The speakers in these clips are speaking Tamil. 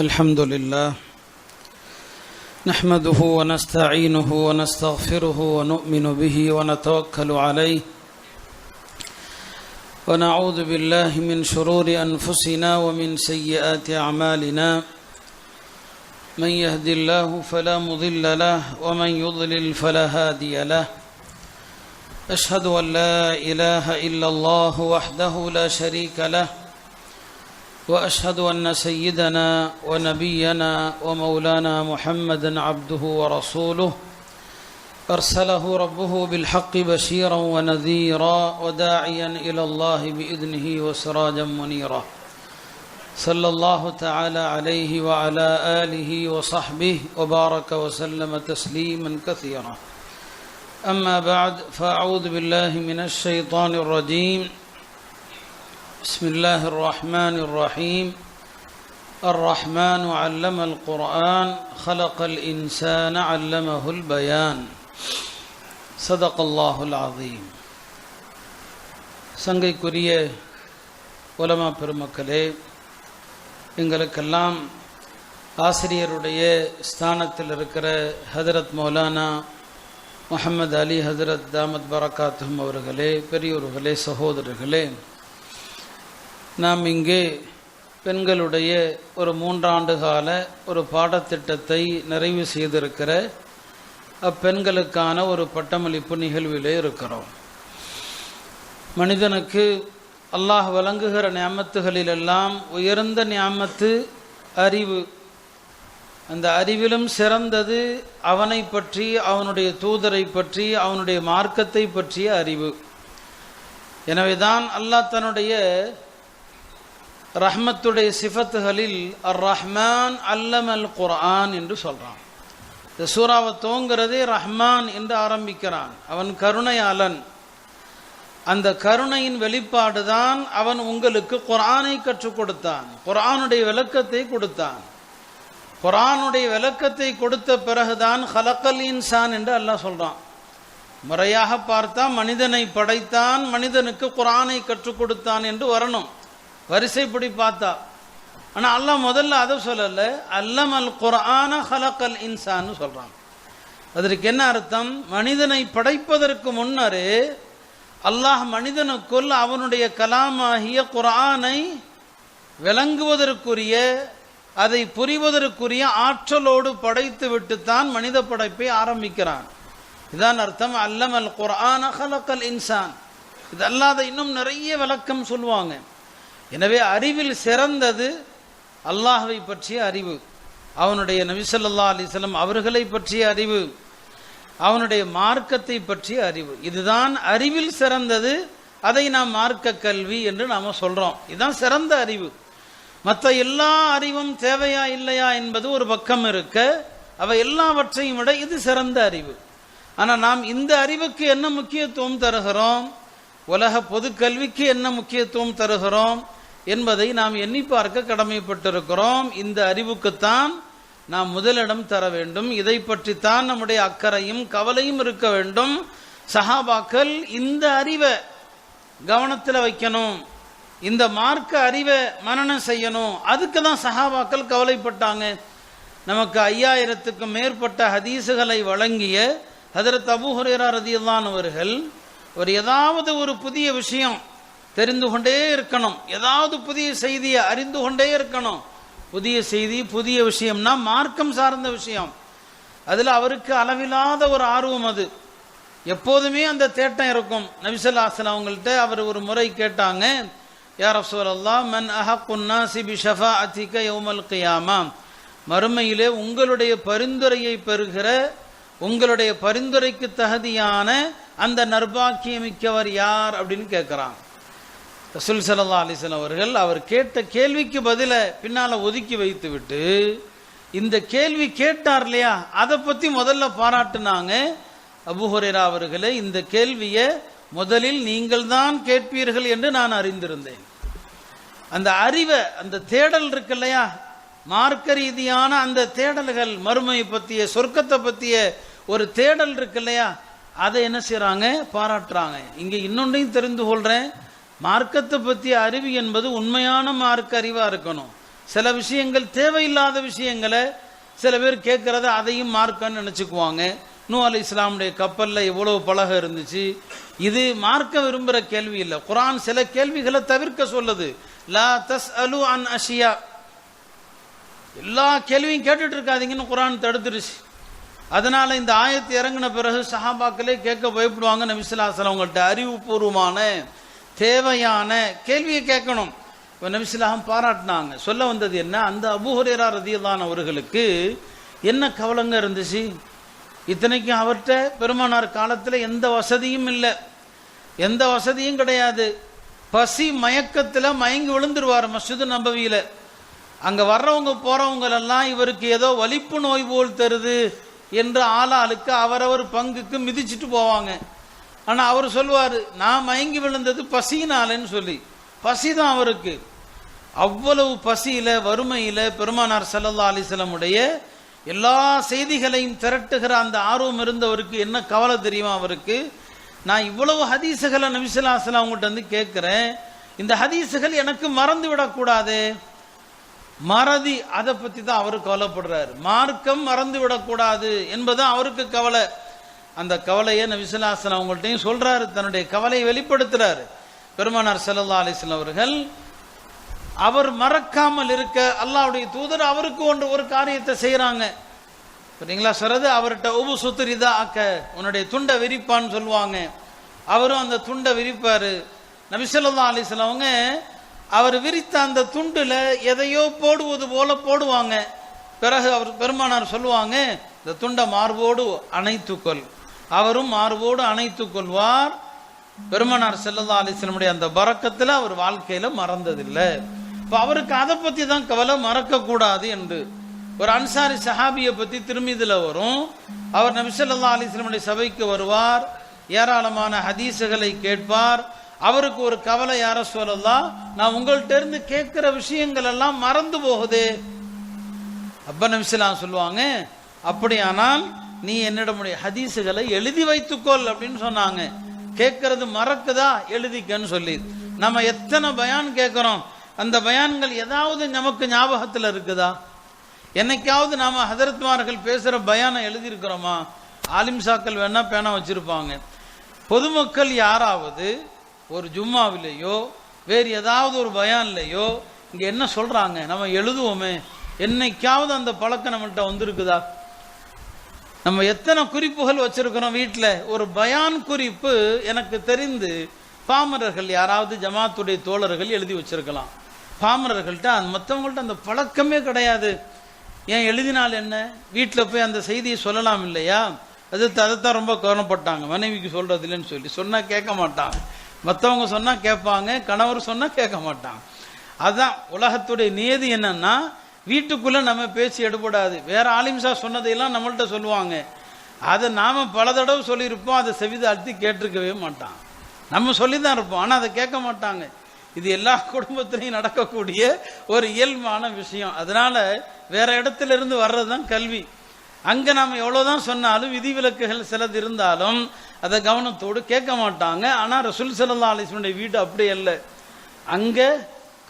الحمد لله نحمده ونستعينه ونستغفره ونؤمن به ونتوكل عليه ونعوذ بالله من شرور أنفسنا ومن سيئات أعمالنا من يهد الله فلا مضل له ومن يضلل فلا هادي له أشهد أن لا إله إلا الله وحده لا شريك له وأشهد أن سيدنا ونبينا ومولانا محمدا عبده ورسوله أرسله ربه بالحق بشيرا ونذيرا وداعيا إلى الله بإذنه وسراجا منيرا صلى الله تعالى عليه وعلى آله وصحبه وبارك وسلم تسليما كثيرا أما بعد فأعوذ بالله من الشيطان الرجيم بسم الله الرحمن الرحيم الرحمن علم القرآن خلق الإنسان علمه البيان صدق الله العظيم. சங்கைக்குரிய உலமா பெருமக்களே, எங்களுக்கெல்லாம் ஆசிரியருடைய ஸ்தானத்தில் இருக்கிற ஹதரத் மௌலானா முஹம்மது அலி ஹதரத் தாமத் பரகாத்துஹும் அவர்களே, பெரியோர்களே, சகோதரர்களே, நாம் இங்கே பெண்களுடைய ஒரு 3 ஆண்டு கால ஒரு பாடத்திட்டத்தை நிறைவு செய்திருக்கிற அப்பெண்களுக்கான ஒரு பட்டமளிப்பு நிகழ்விலே இருக்கிறோம். மனிதனுக்கு அல்லாஹ் வழங்குகிற நியாமத்துகளிலெல்லாம் உயர்ந்த நியாமத்து அறிவு. அந்த அறிவிலும் சிறந்தது அவனை பற்றி, அவனுடைய தூதரை பற்றி, அவனுடைய மார்க்கத்தை பற்றிய அறிவு. எனவேதான் அல்லாஹ் தன்னுடைய ரஹ்மத்துடைய சிஃபத்துகளில் அர் ரஹ்மான் அல்லமல் குர்ஆன் என்று சொல்றான். இந்த சூறாவை துவங்கிறதே ரஹ்மான் என்று ஆரம்பிக்கிறான். அவன் கருணையாளன். அந்த கருணையின் வெளிப்பாடுதான் அவன் உங்களுக்கு குர்ஆனை கற்றுக் கொடுத்தான், குர்ஆனுடைய விளக்கத்தை கொடுத்தான். குர்ஆனுடைய விளக்கத்தை கொடுத்த பிறகுதான் ஹலக்கல் இன்சான் என்று அல்லாஹ் சொல்றான். முறையாக பார்த்தா மனிதனை படைத்தான், மனிதனுக்கு குர்ஆனை கற்றுக் கொடுத்தான் என்று வரணும், வரிசைப்படி பார்த்தா. ஆனால் அல்லாஹ் முதல்ல அதை சொல்லலை, அல்லமல் குர்ஆன ஹலக்கல் இன்சான்னு சொல்கிறான். அதற்கு என்ன அர்த்தம்? மனிதனை படைப்பதற்கு முன்னரே அல்லாஹ் மனிதனுக்குள் அவனுடைய கலாமாகிய குர்ஆனை விளங்குவதற்குரிய, அதை புரிவதற்குரிய ஆற்றலோடு படைத்து விட்டுத்தான் மனித படைப்பை ஆரம்பிக்கிறான். இதான் அர்த்தம் அல்லமல் குர்ஆன ஹலக்கல் இன்சான். இது அல்லாத இன்னும் நிறைய விளக்கம் சொல்லுவாங்க. எனவே அறிவில் சிறந்தது அல்லாஹ்வை பற்றிய அறிவு, அவனுடைய நபி ஸல்லல்லாஹு அலைஹி வஸல்லம் அவர்களை பற்றிய அறிவு, அவனுடைய மார்க்கத்தை பற்றிய அறிவு. இதுதான் அறிவில் சிறந்தது. அதை நாம் மார்க்க கல்வி என்று நாம் சொல்கிறோம். இதுதான் சிறந்த அறிவு. மற்ற எல்லா அறிவும் தேவையா இல்லையா என்பது ஒரு பக்கம் இருக்க, அவை எல்லாவற்றையும் விட இது சிறந்த அறிவு. ஆனால் நாம் இந்த அறிவுக்கு என்ன முக்கியத்துவம் தருகிறோம், உலக பொது கல்விக்கு என்ன முக்கியத்துவம் தருகிறோம் என்பதை நாம் எண்ணி பார்க்க கடமைப்பட்டிருக்கிறோம். இந்த அறிவுக்குத்தான் நாம் முதலிடம் தர வேண்டும். இதை பற்றித்தான் நம்முடைய அக்கறையும் கவலையும் இருக்க வேண்டும். சஹாபாக்கள் இந்த அறிவை கவனத்தில் வைக்கணும், இந்த மார்க்க அறிவை மனனம் செய்யணும். அதுக்கு தான் சஹாபாக்கள் கவலைப்பட்டாங்க. நமக்கு 5000க்கும் மேற்பட்ட ஹதீஸுகளை வழங்கிய ஹதரத் அபூ ஹுரைரா ரலியல்லாஹு அன்ஹு அவர்கள் ஏதாவது ஒரு புதிய விஷயம் தெரிந்து கொண்டே இருக்கணும், ஏதாவது புதிய செய்தியை அறிந்து கொண்டே இருக்கணும். புதிய செய்தி, புதிய விஷயம்னா மார்க்கம் சார்ந்த விஷயம். அதில் அவருக்கு அளவில்லாத ஒரு ஆர்வம். அது எப்போதுமே அந்த தேட்டம் இருக்கும். நபி ஸல்லல்லாஹு அலைஹி வஸல்லம் அவங்கள்ட்ட அவர் ஒரு முறை கேட்டாங்க, யா ரசூலல்லாஹ் மன் அஹக்குன் நாஸி பி ஷஃபாஅத்திக யௌமல் கியாமா, மறுமையிலே உங்களுடைய பரிந்துரையை பெறுகிற, உங்களுடைய பரிந்துரைக்கு தகுதியான அந்த நற்பாக்கியமிக்கவர் யார் அப்படின்னு கேட்குறான். ரசூல் ஸல்லல்லாஹு அலைஹி வஸல்லம் அவர்கள் அவர் கேட்ட கேள்விக்கு பதில பின்னால் ஒதுக்கி வைத்து விட்டு, இந்த கேள்வி கேட்டார் இல்லையா, அதை பற்றி முதல்ல பாராட்டுனாங்க. அபூ ஹுரைரா அவர்களே, இந்த கேள்வியை முதலில் நீங்கள் தான் கேட்பீர்கள் என்று நான் அறிந்திருந்தேன். அந்த அறிவை, அந்த தேடல் இருக்கு இல்லையா, மார்க்க ரீதியான அந்த தேடல்கள், மறுமையை பற்றிய, சொர்க்கத்தை பற்றிய ஒரு தேடல் இருக்கு இல்லையா, அதை என்ன செய்கிறாங்க, பாராட்டுறாங்க. இங்கே இன்னொன்றையும் தெரிந்து கொள்கிறேன், மார்க்கத்தை பற்றிய அறிவு என்பது உண்மையான மார்க்க அறிவாக இருக்கணும். சில விஷயங்கள் தேவையில்லாத விஷயங்களை சில பேர் கேட்கறத அதையும் மார்க்கன்னு நினச்சிக்குவாங்க. நூ அலைஹிஸ்ஸலாமுடைய கப்பலில் எவ்வளவு பலகை இருந்துச்சு, இது மார்க்க விரும்புகிற கேள்வி இல்லை. குர்ஆன் சில கேள்விகளை தவிர்க்க சொல்லுது. லா தஸ்அலு அன் அஷியா, எல்லா கேள்வியும் கேட்டுட்டு இருக்காதீங்கன்னு குர்ஆன் தடுத்துருச்சு. அதனால இந்த ஆயத்து இறங்கின பிறகு சஹாபாக்களே கேட்க பயப்படுவாங்க. நபி ஸல்லல்லாஹு அலைஹி வஸல்லம் அவங்கள்ட்ட அறிவுபூர்வமான தேவையான கேள்வியை கேட்கணும். இப்போ நபி ஸல்லல்லாஹு அலைஹி வஸல்லம் பாராட்டினாங்க. சொல்ல வந்தது என்ன, அந்த அபூ ஹுரைரா ரலியல்லாஹு அன்ஹு அவர்களுக்கு என்ன கவலைங்க இருந்துச்சு. இத்தனைக்கும் அவர்கிட்ட பெருமானார் காலத்தில் எந்த வசதியும் இல்லை, எந்த வசதியும் கிடையாது. பசி மயக்கத்தில் மயங்கி விழுந்துருவார் மஸ்ஜிது நபவியில். அங்கே வர்றவங்க போகிறவங்களெல்லாம் இவருக்கு ஏதோ வலிப்பு நோய் போல் தருது என்று ஆளாளுக்கு அவரவர் பங்குக்கு மிதிச்சுட்டு போவாங்க. ஆனால் அவர் சொல்வார், நான் மயங்கி விழுந்தது பசியினாலன்னு சொல்லி. பசி தான் அவருக்கு. அவ்வளவு பசியில் வறுமையில் பெருமானார் ஸல்லல்லாஹு அலைஹி வஸல்லம் உடைய எல்லா செய்திகளையும் திரட்டுகிற அந்த ஆர்வம் இருந்தவருக்கு என்ன கவலை தெரியுமா அவருக்கு, நான் இவ்வளவு ஹதீஸுகளை நபி ஸல்லல்லாஹு அலைஹி வஸல்லம் அவங்கள்ட்ட வந்து கேட்குறேன், இந்த ஹதீஸுகள் எனக்கு மறந்து விடக்கூடாது. மறதி, அதை பற்றி தான் அவர் கவலைப்படுறாரு. மார்க்கம் மறந்து விடக்கூடாது என்பதுதான் அவருக்கு கவலை. அந்த கவலையை நபி ஸல்லல்லாஹு அலைஹி வஸல்லம் அவங்கள்ட்டையும் சொல்றாரு, தன்னுடைய கவலையை வெளிப்படுத்துறாரு. பெருமானார் ஸல்லல்லாஹு அலைஹி வஸல்லம் அவர்கள் அவர் மறக்காமல் இருக்க அல்லாஹ்வுடைய தூதர் அவருக்கு ஒரு காரியத்தை செய்யறாங்க. சரிங்களா சொல்றது, அவர்கிட்ட உபு சுத்துரிதா ஆக்க, உன்னுடைய துண்டை விரிப்பான்னு சொல்லுவாங்க. அவரும் அந்த துண்டை விரிப்பாரு. நபி ஸல்லல்லாஹு அலைஹி வஸல்லம் அவங்க அவர் விரித்த அந்த துண்டுல எதையோ போடுவது போல போடுவாங்க. பிறகு அவர் பெருமானார் சொல்லுவாங்க, இந்த துண்டை மார்போடு அணைத்துக்கொள். அவரும் மார்போடு அணைத்துக் கொள்வார். பெருமானார் ஸல்லல்லாஹு அலைஹி வஸல்லம் அந்த பரக்கத்தில் அவர் வாழ்க்கையில மறந்ததில்லை. இப்போ அவருக்கு அதை பற்றி தான் கவலை, மறக்கக்கூடாது என்று. ஒரு அன்சாரி சஹாபியை பற்றி திருமிதில் வரும். அவர் நபி ஸல்லல்லாஹு அலைஹி வஸல்லம் சபைக்கு வருவார், ஏராளமான ஹதீஸுகளை கேட்பார். அவருக்கு ஒரு கவலை, யா ரசூலல்லாஹ், நான் உங்கள்கிட்ட இருந்து கேட்கிற விஷயங்கள் எல்லாம் மறந்து போகுதே. அப்ப நபி ஸல்லல்லாஹு அலைஹி வஸல்லம் சொல்லுவாங்க, அப்படியானால் நீ என்னிடமுடைய ஹதீஸுகளை எழுதி வைத்துக்கொள் அப்படின்னு சொன்னாங்க. கேட்கறது மறக்குதா, எழுதிக்கன்னு சொல்லி. நம்ம எத்தனை பயான் கேட்கிறோம், அந்த பயான்கள் ஏதாவது நமக்கு ஞாபகத்தில் இருக்குதா? என்னைக்காவது நாம ஹதரத்மார்கள் பேசுற பயானை எழுதியிருக்கிறோமா? ஆலிம் சாக்கள் வேணா பேனா வச்சிருப்பாங்க. பொதுமக்கள் யாராவது ஒரு ஜும்மாவிலேயோ வேறு ஏதாவது ஒரு பயான்லையோ இங்க என்ன சொல்றாங்க நம்ம எழுதுவோமே, என்னைக்காவது அந்த பழக்கம் நம்மள்கிட்ட வந்திருக்குதா? நம்ம எத்தனை குறிப்புகள் வச்சிருக்கிறோம் வீட்டில். ஒரு பயான் குறிப்பு எனக்கு தெரிந்து பாமரர்கள் யாராவது ஜமாத்துடைய தோழர்கள் எழுதி வச்சிருக்கலாம். பாமரர்கள்ட்ட மற்றவங்கள்ட்ட அந்த பழக்கமே கிடையாது. ஏன் எழுதினால் என்ன, வீட்டில் போய் அந்த செய்தியை சொல்லலாம் இல்லையா? அதைத்தான் ரொம்ப கவனப்பட்டாங்க. மனைவிக்கு சொல்றது இல்லைன்னு சொல்லி சொன்னா கேட்க மாட்டாங்க. மற்றவங்க சொன்னா கேட்பாங்க, கணவர் சொன்னா கேட்க மாட்டாங்க. அதான் உலகத்துடைய நியதி. என்னன்னா வீட்டுக்குள்ள நம்ம பேசி எடுபடாது. வேற ஆலிம்சா சொன்னதையெல்லாம் நம்மள்கிட்ட சொல்லுவாங்க, அதை நாம பல தடவை சொல்லியிருப்போம், அதை செவிதை அழுத்தி கேட்டிருக்கவே மாட்டான். நம்ம சொல்லிதான் இருப்போம், ஆனா அதை கேட்க மாட்டாங்க. இது எல்லா குடும்பத்திலையும் நடக்கக்கூடிய ஒரு இயல்பான விஷயம். அதனால வேற இடத்துல இருந்து வர்றதுதான் கல்வி. அங்க நாம எவ்வளவுதான் சொன்னாலும் விதிவிலக்குகள் சிலது இருந்தாலும் அதை கவனத்தோடு கேட்க மாட்டாங்க. ஆனா ரசூல் ஸல்லல்லாஹு அலைஹி வஸல்லம் வீடு அப்படி அல்ல. அங்க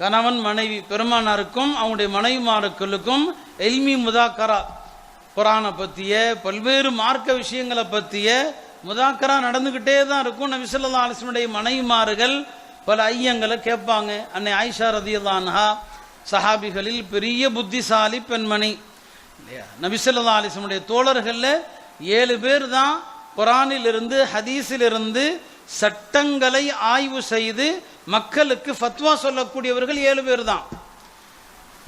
கணவன் மனைவி பெருமானாருக்கும் அவங்களுடைய மனைவிமார்களுக்கும் இல்மி முதாக்கரா, குர்ஆனை பற்றிய பல்வேறு மார்க்க விஷயங்களை பற்றிய முதாக்கரா நடந்துகிட்டே தான் இருக்கும். நபி ஸல்லல்லாஹு அலைஹி வஸல்லம் மனைவிமார்கள் பல ஐயங்களை கேட்பாங்க. அன்னை ஆயிஷா ரலியல்லாஹு அன்ஹா சஹாபிகளில் பெரிய புத்திசாலி பெண்மணி இல்லையா? நபி ஸல்லல்லாஹு அலைஹி வஸல்லம் தோழர்கள்ல 7 பேர் தான் குர்ஆனிலிருந்து ஹதீஸிலிருந்து சட்டங்களை ஆய்வு செய்து மக்களுக்கு ஃபத்வா சொல்லக்கூடியவர்கள் 7 பேர் தான்.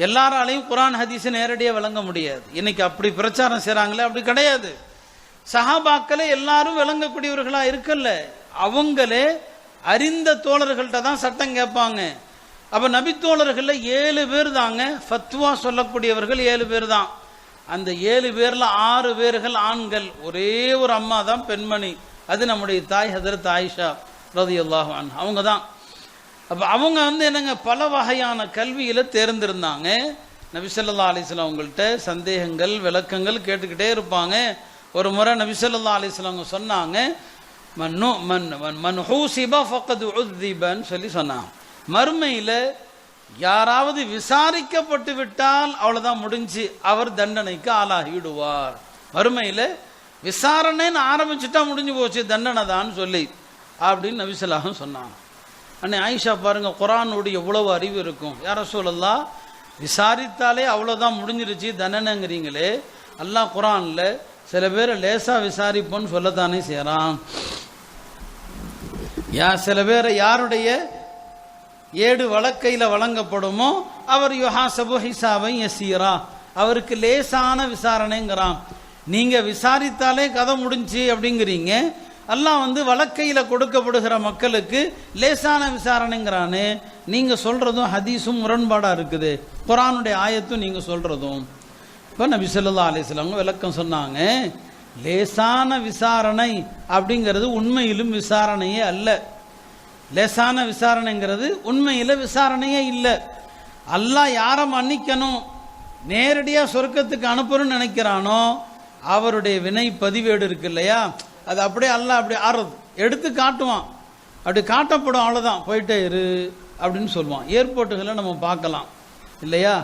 எல்லாராலையும் குர்ஆன் ஹதீஸை நேரடியாக விளங்க முடியாது. இன்னைக்கு அப்படி பிரச்சாரம் செய்றாங்களே, அப்படி கிடையாது. சஹாபாக்களே எல்லாரும் விளங்கக்கூடியவர்களா இருக்கல்ல, அவங்களே அறிந்த தோழர்கள்ட்ட தான் சட்டம் கேட்பாங்க. அப்ப நபி தோழர்கள்ல 7 பேர் தாங்க ஃபத்வா சொல்லக்கூடியவர்கள் 7 பேர் தான். அந்த 7 பேர்ல 6 பேர்கள் ஆண்கள், ஒரே ஒரு அம்மா தான் பெண்மணி. அது நம்முடைய தாய் ஹதரத் ஆயிஷா ரலியல்லாஹு அன்ஹா. அவங்க தான். அப்ப அவங்க என்னங்க பல வகையான கல்வியில தேர்ந்திருந்தாங்க. நபி ஸல்லல்லாஹு அலைஹி வஸல்லம் அவங்கள்ட்ட சந்தேகங்கள் விளக்கங்கள் கேட்டுக்கிட்டே இருப்பாங்க. ஒரு முறை நபி ஸல்லல்லாஹு அலைஹி வஸல்லம் சொன்னாங்க, மன் ஹூசிப ஃபக்கத் உذிபன்னு சொல்லி சொன்னாங்க. மறுமையில யாராவது விசாரிக்கப்பட்டு விட்டால் அவ்வளவுதான் முடிஞ்சு, அவர் தண்டனைக்கு ஆளாகிவிடுவார். மறுமையில் விசாரணைன்னு ஆரம்பிச்சுட்டா முடிஞ்சு போச்சு, தண்டனை தான் சொல்லி அப்படின்னு நபி ஸல்லல்லாஹு அலைஹி வஸல்லம் சொன்னாங்க. அன்னை ஆயிஷா பாருங்க, குர்ஆனுடைய எவ்வளவு அறிவு இருக்கும். யா ரசூலல்லாஹ், விசாரித்தாலே அவ்வளோதான் முடிஞ்சிருச்சு தண்டனைங்கிறீங்களே, அல்லாஹ் குர்ஆன்ல சில பேர் லேசா விசாரிப்போன்னு சொல்லத்தானே செய்யறான். சில பேரை யாருடைய ஏடு வழக்கையில் வழங்கப்படுமோ அவர் யுஹாசபு ஹிசாபை யசீரா, அவருக்கு லேசான விசாரணைங்கிறான். நீங்க விசாரித்தாலே கதை முடிஞ்சு அப்படிங்கிறீங்க, அல்லாஹ் வழக்கையில் கொடுக்கப்படுகிற மக்களுக்கு லேசான விசாரணைங்கிறானே. நீங்க சொல்றதும் ஹதீஸும் முரண்பாடா இருக்குது, குர்ஆனுடைய ஆயத்தும் நீங்க சொல்றதும். இப்போ நபி ஸல்லல்லாஹு அலைஹி வஸல்லம் விளக்கம் சொன்னாங்க, லேசான விசாரணை அப்படிங்கிறது உண்மையிலும் விசாரணையே அல்ல. லேசான விசாரணைங்கிறது உண்மையில விசாரணையே இல்லை. அல்லாஹ் யாரை மன்னிக்கணும், நேரடியாக சொர்க்கத்துக்கு அனுப்பணும்னு நினைக்கிறானோ அவருடைய வினை பதிவேடு இருக்கு இல்லையா, அது அப்படியே அல்லாஹ் அப்படி ஆறுது எடுத்து காட்டுவான், அப்படி காட்டப்படும், அவ்வளோதான் போயிட்டே இரு அப்படின்னு சொல்லுவான். ஏர்போர்ட்டுகளை நம்ம பார்க்கலாம் இல்லையா,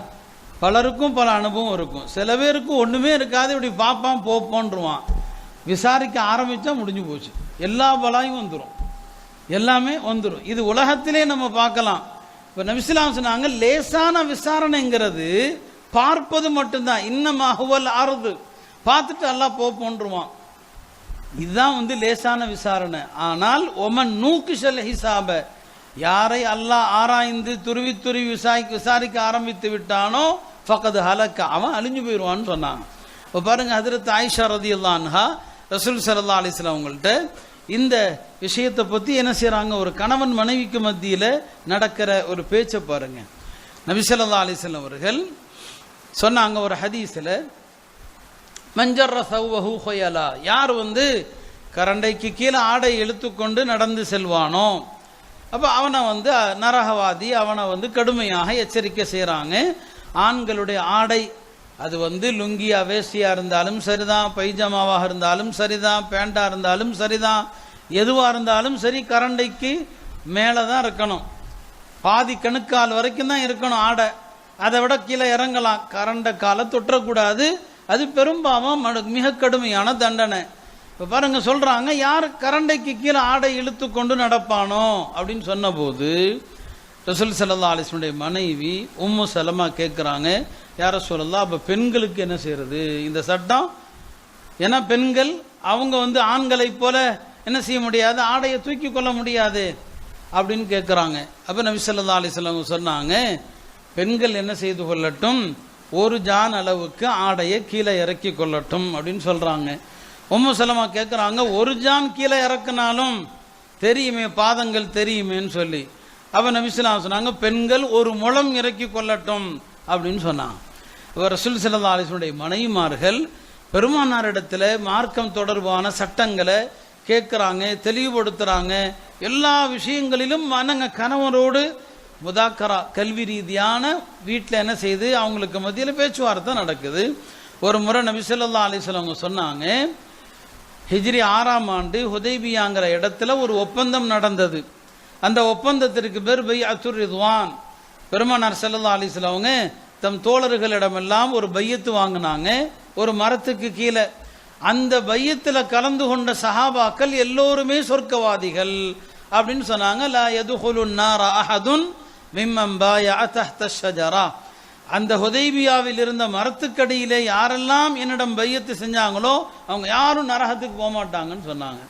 பலருக்கும் பல அனுபவம் இருக்கும். சில பேருக்கு ஒன்றுமே இருக்காது, இப்படி பார்ப்பான் போப்போன்றுவான். விசாரிக்க ஆரம்பித்தா முடிஞ்சு போச்சு, எல்லா பலாயும் வந்துடும், எல்லாமே வந்துடும். இது உலகத்திலே நம்ம பார்க்கலாம். இப்போ நபி ஸல்லல்லாஹு அலைஹி வஸல்லம் சொன்னாங்க, லேசான விசாரணைங்கிறது பார்ப்பது மட்டும்தான். இன்னமா ஹுவல் அர்து, பார்த்துட்டு அல்லாஹ் போன்றுவான். இதுதான் லேசான விசாரணை. ஆனால் ஒமன் நூக்கிஷல் ஹிசாப, யாரை அல்லாஹ் ஆராய்ந்து துருவி துருவி விசாரிக்க ஆரம்பித்து விட்டானோ ஃபக்கத் ஹலக்க, அவன் அழிஞ்சு போயிடுவான்னு சொன்னாங்க. இப்போ பாருங்க, ஹஜ்ரத் ஆயிஷா ரலியல்லாஹு அன்ஹா ரசூல் ஸல்லல்லாஹு அலைஹி வஸல்லம் அவங்கள்ட்ட இந்த விஷயத்தை பற்றி என்ன செய்கிறாங்க, ஒரு கணவன் மனைவிக்கு மத்தியில் நடக்கிற ஒரு பேச்சை பாருங்க. நபி ஸல்லல்லாஹு அலைஹி வஸல்லம் அவர்கள் சொன்னாங்க ஒரு ஹதீஸில், மஞ்சர்ர சௌவஹு ஹுயலா, யார் கரண்டைக்கு கீழே ஆடை இழுத்துக்கொண்டு நடந்து செல்வானோ அப்போ அவனை நரகவாதி, அவனை கடுமையாக எச்சரிக்கை செய்கிறாங்க. ஆண்களுடைய ஆடை அது லுங்கியா வேஷ்டியா இருந்தாலும் சரிதான், பைஜாமாவாக இருந்தாலும் சரிதான், பேண்டா இருந்தாலும் சரிதான், எதுவாக இருந்தாலும் சரி, கரண்டைக்கு மேலே தான் இருக்கணும், பாதி கணுக்கால் வரைக்கும் தான் இருக்கணும் ஆடை, அதை விட கீழே இறங்கலாம், கரண்டை காலை தொற்றக்கூடாது, அது பெரும்பாவம், மிக கடுமையான தண்டனை. இப்போ பாருங்க சொல்றாங்க, யார் கரண்டைக்கு கீழே ஆடை இழுத்து கொண்டு நடப்பானோ அப்படின்னு சொன்ன போது ரசூல் ஸல்லல்லாஹு அலைஹி வஸல்லம் மனைவி உம்மு சலமா கேட்குறாங்க, யா ரசூலல்லாஹ், அப்போ பெண்களுக்கு என்ன செய்யறது இந்த சட்டம்? ஏன்னா பெண்கள் அவங்க ஆண்களை போல என்ன செய்ய முடியாது, ஆடையை தூக்கி கொள்ள முடியாது அப்படின்னு கேட்குறாங்க. அப்போ நபி ஸல்லல்லாஹு அலைஹி வஸல்லம் சொன்னாங்க, பெண்கள் என்ன செய்து கொள்ளட்டும், ஒரு ஜான் அளவுக்கு ஆடையை கீழே இறக்கி கொள்ளட்டும் அப்படின்னு சொல்றாங்க. உம்மு சலமா கேட்குறாங்க, ஒரு ஜான் கீழே இறக்குனாலும் தெரியுமே, பாதங்கள் தெரியுமேன்னு சொல்லி. அப்போ நபி ஸல்லல்லாஹு அலைஹி வஸல்லம் சொன்னாங்க, பெண்கள் ஒரு முழம் இறக்கி கொள்ளட்டும் அப்படின்னு சொன்னாங்க. ரசூல் ஸல்லல்லாஹு அலைஹி வஸல்லம் மனைவிமார்கள் பெருமானாரிடத்துல மார்க்கம் தொடர்பான சட்டங்களை கேட்குறாங்க, தெளிவுபடுத்துறாங்க. எல்லா விஷயங்களிலும் கணவரோடு முதாக்கரா, கல்வி ரீதியான வீட்டில் என்ன செய்து அவங்களுக்கு மத்தியில் பேச்சுவார்த்தை நடக்குது. ஒரு முறை நபி ஸல்லல்லாஹு அலைஹி வஸல்லம் சொன்னாங்க, ஹிஜ்ரி 6ஆம் ஆண்டு ஹுதைபியாங்கிற இடத்துல ஒரு ஒப்பந்தம் நடந்தது. அந்த ஒப்பந்தத்திற்கு பேர் பைஅத்துர் ரிதுவான். பெருமானார் ஸல்லல்லாஹு அலைஹி வஸல்லம் அவங்க தம் தோழர்களிடமெல்லாம் ஒரு பையத்து வாங்கினாங்க, ஒரு மரத்துக்கு கீழே. அந்த பையத்தில் கலந்து கொண்ட சஹாபாக்கள் எல்லோருமே சொர்க்கவாதிகள் அப்படின்னு சொன்னாங்க. லா யதுகுலுன் நார அஹதுன் மிம்மன் பாயஅ தஹ்த ஷஜரா, அந்த ஹுதைபியாவில் இருந்த மரத்துக்கடியிலே யாரெல்லாம் என்னிடம் பையத்து செஞ்சாங்களோ அவங்க யாரும் நரகத்துக்கு போக மாட்டாங்கன்னு சொன்னாங்க.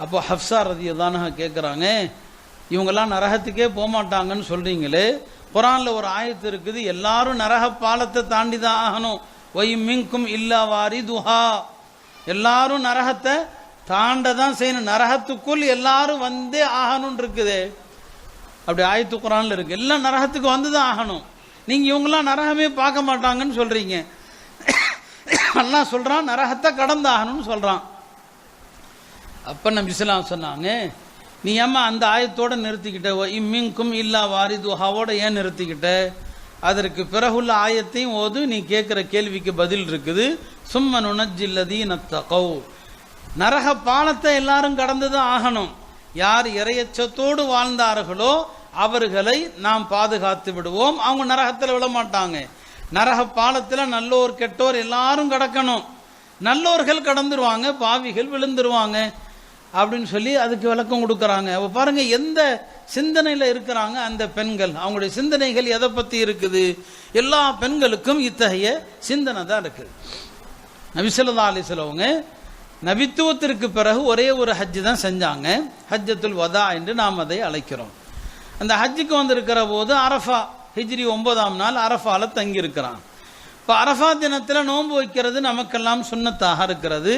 அப்போ ஹப்ஸா ரலியல்லாஹு அன்ஹா கேட்குறாங்க, இவங்கெல்லாம் நரகத்துக்கே போக மாட்டாங்கன்னு சொல்றீங்களே, குர்ஆன்ல ஒரு ஆயத்து இருக்குது, எல்லாரும் நரக பாலத்தை தாண்டி தான் ஆகணும், வை மின்கும் இல்லா வாரிதுஹா, எல்லாரும் நரகத்தை தாண்ட தான் செய்யணும், நரகத்துக்குள் எல்லாரும் வந்தே ஆகணும்னு இருக்குது. அப்படி ஆயத்து குர்ஆன்ல இருக்கு, எல்லாம் நரகத்துக்கு வந்து தான் ஆகணும். நீங்க இவங்கெல்லாம் நரகமே பார்க்க மாட்டாங்கன்னு சொல்றீங்க. அல்லாஹ் சொல்றான் நரகத்தை கடந்து ஆகணும்னு சொல்றான். அப்ப நபி ஸல்லல்லாஹு அலைஹி வஸல்லம் சொன்னாங்க, நீ ஏம்மா அந்த ஆயத்தோட நிறுத்திக்கிட்ட, இம்மின்கும் இல்லா வாரிதுஹாவோட ஏன் நிறுத்திக்கிட்ட? அதற்கு பிறகுள்ள ஆயத்தையும் ஓது, நீ கேட்குற கேள்விக்கு பதில் இருக்குது. சும்ம நுனஜ்ஜில்லதீன தகவ், நரக பாலத்தை எல்லாரும் கடந்து தான் ஆகணும். யார் இறையச்சத்தோடு வாழ்ந்தார்களோ அவர்களை நாம் பாதுகாத்து விடுவோம். அவங்க நரகத்தில் விழ மாட்டாங்க. நரக பாலத்தில் நல்லோர் கெட்டோர் எல்லாரும் கடக்கணும். நல்லோர்கள் கடந்துருவாங்க, பாவிகள் விழுந்துருவாங்க அப்படின்னு சொல்லி அதுக்கு விளக்கம் கொடுக்குறாங்க. அப்போ பாருங்க எந்த சிந்தனையில் இருக்கிறாங்க அந்த பெண்கள், அவங்களுடைய சிந்தனைகள் எதை பற்றி இருக்குது. எல்லா பெண்களுக்கும் இத்தகைய சிந்தனை தான் இருக்குது. நபி ஸல்லல்லாஹு அலைஹி வஸல்லம் நபித்துவத்திற்கு பிறகு ஒரே ஒரு ஹஜ்ஜு தான் செஞ்சாங்க. ஹஜ்ஜத்துல் வதா என்று நாம் அதை அழைக்கிறோம். அந்த ஹஜ்ஜுக்கு வந்திருக்கிற போது அரஃபா ஹிஜ்ரி 9ஆம் நாள் அரஃபால தங்கி இருக்கிறான். இப்போ அரஃபா தினத்தில் நோன்பு வைக்கிறது நமக்கெல்லாம் சுன்னத்தாக இருக்கிறது.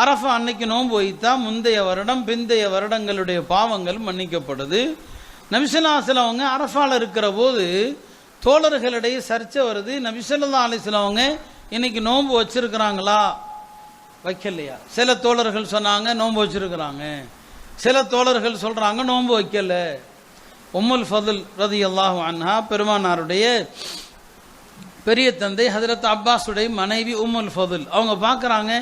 அரஃபா அன்னைக்கு நோன்பு வைத்தா முந்தைய வருடம் பிந்தைய வருடங்களுடைய பாவங்கள் மன்னிக்கப்படுது. நபி ஸல்லல்லாஹு அலைஹி வஸல்லம் அரஃபால இருக்கிற போது தோழர்களிடையே சர்ச்சை வருது. நபி ஸல்லல்லாஹு அலைஹி வஸல்லம் இன்னைக்கு நோன்பு வச்சிருக்கிறாங்களா வைக்கலையா? சில தோழர்கள் சொன்னாங்க நோன்பு வச்சிருக்கிறாங்க, சில தோழர்கள் சொல்றாங்க நோன்பு வைக்கல. உம்முல் ஃபதுல் ரலியல்லாஹு அன்ஹா பெருமானாருடைய பெரிய தந்தை ஹஜ்ரத் அப்பாஸுடைய மனைவி உம்முல் ஃபதுல் அவங்க பார்க்குறாங்க,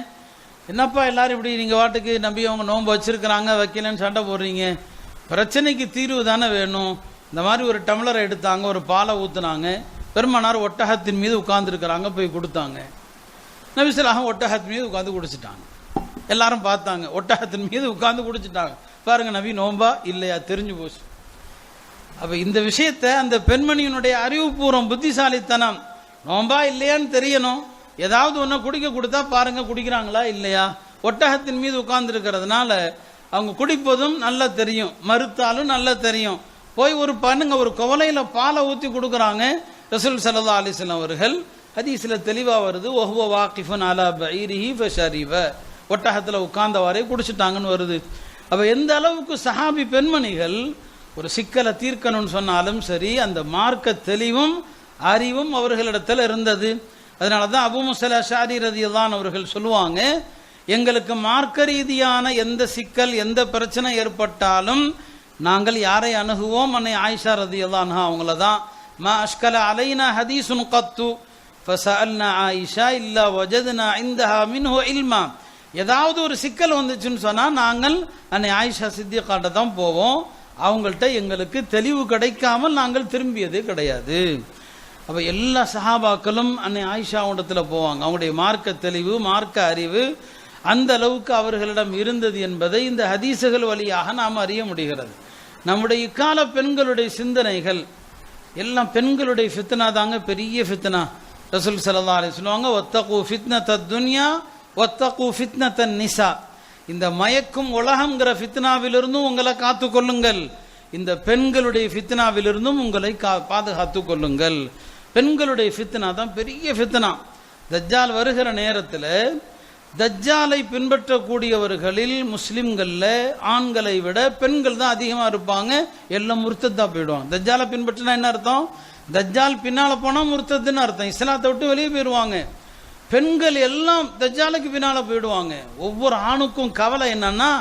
என்னப்பா எல்லாரும் இப்படி நீங்கள் வாட்டுக்கு நம்பி அவங்க நோன்பு வச்சிருக்கிறாங்க வைக்கலன்னு சண்டை போடுறீங்க, பிரச்சனைக்கு தீர்வு தானே வேணும். இந்த மாதிரி ஒரு டம்ளரை எடுத்தாங்க, ஒரு பாலை ஊற்றுனாங்க, பெருமானார் ஒட்டகத்தின் மீது உட்கார்ந்துருக்கிறாங்க, போய் கொடுத்தாங்க. நபி ஸல்லல்லாஹு ஒட்டகத்தின் மீது உட்காந்து குடிச்சிட்டாங்க. எல்லாரும் பார்த்தாங்க, ஒட்டகத்தின் மீது உட்காந்து குடிச்சிட்டாங்க. பாருங்க நபி நோன்பா இல்லையா தெரிஞ்சு போச்சு. அப்போ இந்த விஷயத்தை அந்த பெண்மணியினுடைய அறிவுபூர்வம் புத்திசாலித்தனம், நோன்பா இல்லையான்னு தெரியணும், ஏதாவது ஒன்று குடிக்க கொடுத்தா பாருங்க குடிக்கிறாங்களா இல்லையா. ஒட்டகத்தின் மீது உட்கார்ந்து இருக்கிறதுனால அவங்க குடிப்பதும் நல்லா தெரியும், மறுத்தாலும் நல்லா தெரியும். போய் ஒரு பண்ணுங்க ஒரு குவலையில பாலை ஊற்றி கொடுக்குறாங்க. ரசூல் ஸல்லல்லாஹு அலைஹி வஸல்லம் அவர்கள் ஹதீஸ்ல தெளிவா வருது, ஒஹுவ வாகிஃபுன் அலா பைரிஹி ஃபஷரிப, ஒட்டகத்தில் உட்கார்ந்தவாறே குடிச்சிட்டாங்கன்னு வருது. அப்போ எந்த அளவுக்கு சஹாபி பெண்மணிகள் ஒரு சிக்கலை தீர்க்கணும்னு சொன்னாலும் சரி அந்த மார்க்க தெளிவும் அறிவும் அவர்களிடத்தில் இருந்தது. அதனால தான் அபூ மூஸா அஷ்அரி ரலியல்லாஹு அன்ஹு அவர்கள் சொல்லுவாங்க, எங்களுக்கு மார்க்க ரீதியான எந்த சிக்கல் எந்த பிரச்சனை ஏற்பட்டாலும் நாங்கள் யாரை அணுகுவோம்? அன்னை ஆயிஷா ரலியல்லாஹு அன்ஹா அவங்கள தான். மா அஷ்கல அலைனா ஹதீஸுன் கத்து ஃபஸஅல்னா ஆயிஷா இல்லா வஜத்னா இன்தஹா மின்ஹு இல்மா. ஏதாவது ஒரு சிக்கல் வந்துச்சுன்னு சொன்னால் நாங்கள் அன்னை ஆயிஷா சித்திகாட்ட தான் போவோம், அவங்கள்ட்ட எங்களுக்கு தெளிவு கிடைக்காமல் நாங்கள் திரும்பியதே கிடையாது. அப்போ எல்லா சஹாபாக்களும் அன்னை ஆயிஷாவிடத்தில் போவாங்க. அவங்களுடைய மார்க்க தெளிவு மார்க்க அறிவு அந்த அளவுக்கு அவர்களிடம் இருந்தது என்பதை இந்த ஹதீசுகள் வழியாக நாம் அறிய முடிகிறது. நம்முடைய இக்கால பெண்களுடைய சிந்தனைகள் எல்லாம் பெண்களுடைய ஃபித்னா தாங்க பெரிய ஃபித்னா. ரசூல் ஸல்லல்லாஹு அலைஹி சொல்லுவாங்க, வத்தகு ஃபித்னத்தத் துன்யா வத்தகு ஃபித்னத்தன் நிசா. இந்த மயக்கும் உலகம்ங்கிற ஃபித்னாவிலிருந்தும் உங்களை காத்து கொள்ளுங்கள், இந்த பெண்களுடைய ஃபித்னாவிலிருந்தும் உங்களை பாதுகாத்து கொள்ளுங்கள். பெண்களுடைய ஃபித்னா தான் பெரிய ஃபித்னா. தஜ்ஜால் வருகிற நேரத்தில் தஜ்ஜாலை பின்பற்றக்கூடியவர்களில் முஸ்லிம்களில் ஆண்களை விட பெண்கள் தான் அதிகமாக இருப்பாங்க. எல்லாம் முர்த்தத்தா போயிடுவாங்க. தஜ்ஜாலை பின்பற்றினா என்ன அர்த்தம்? தஜ்ஜால் பின்னால் போனால் முர்த்தத்துன்னு அர்த்தம், இஸ்லாத்தை விட்டு வெளியே போயிடுவாங்க. பெண்கள் எல்லாம் தஜ்ஜாலுக்கு பின்னால் போயிடுவாங்க. ஒவ்வொரு ஆணுக்கும் கவலை என்னன்னா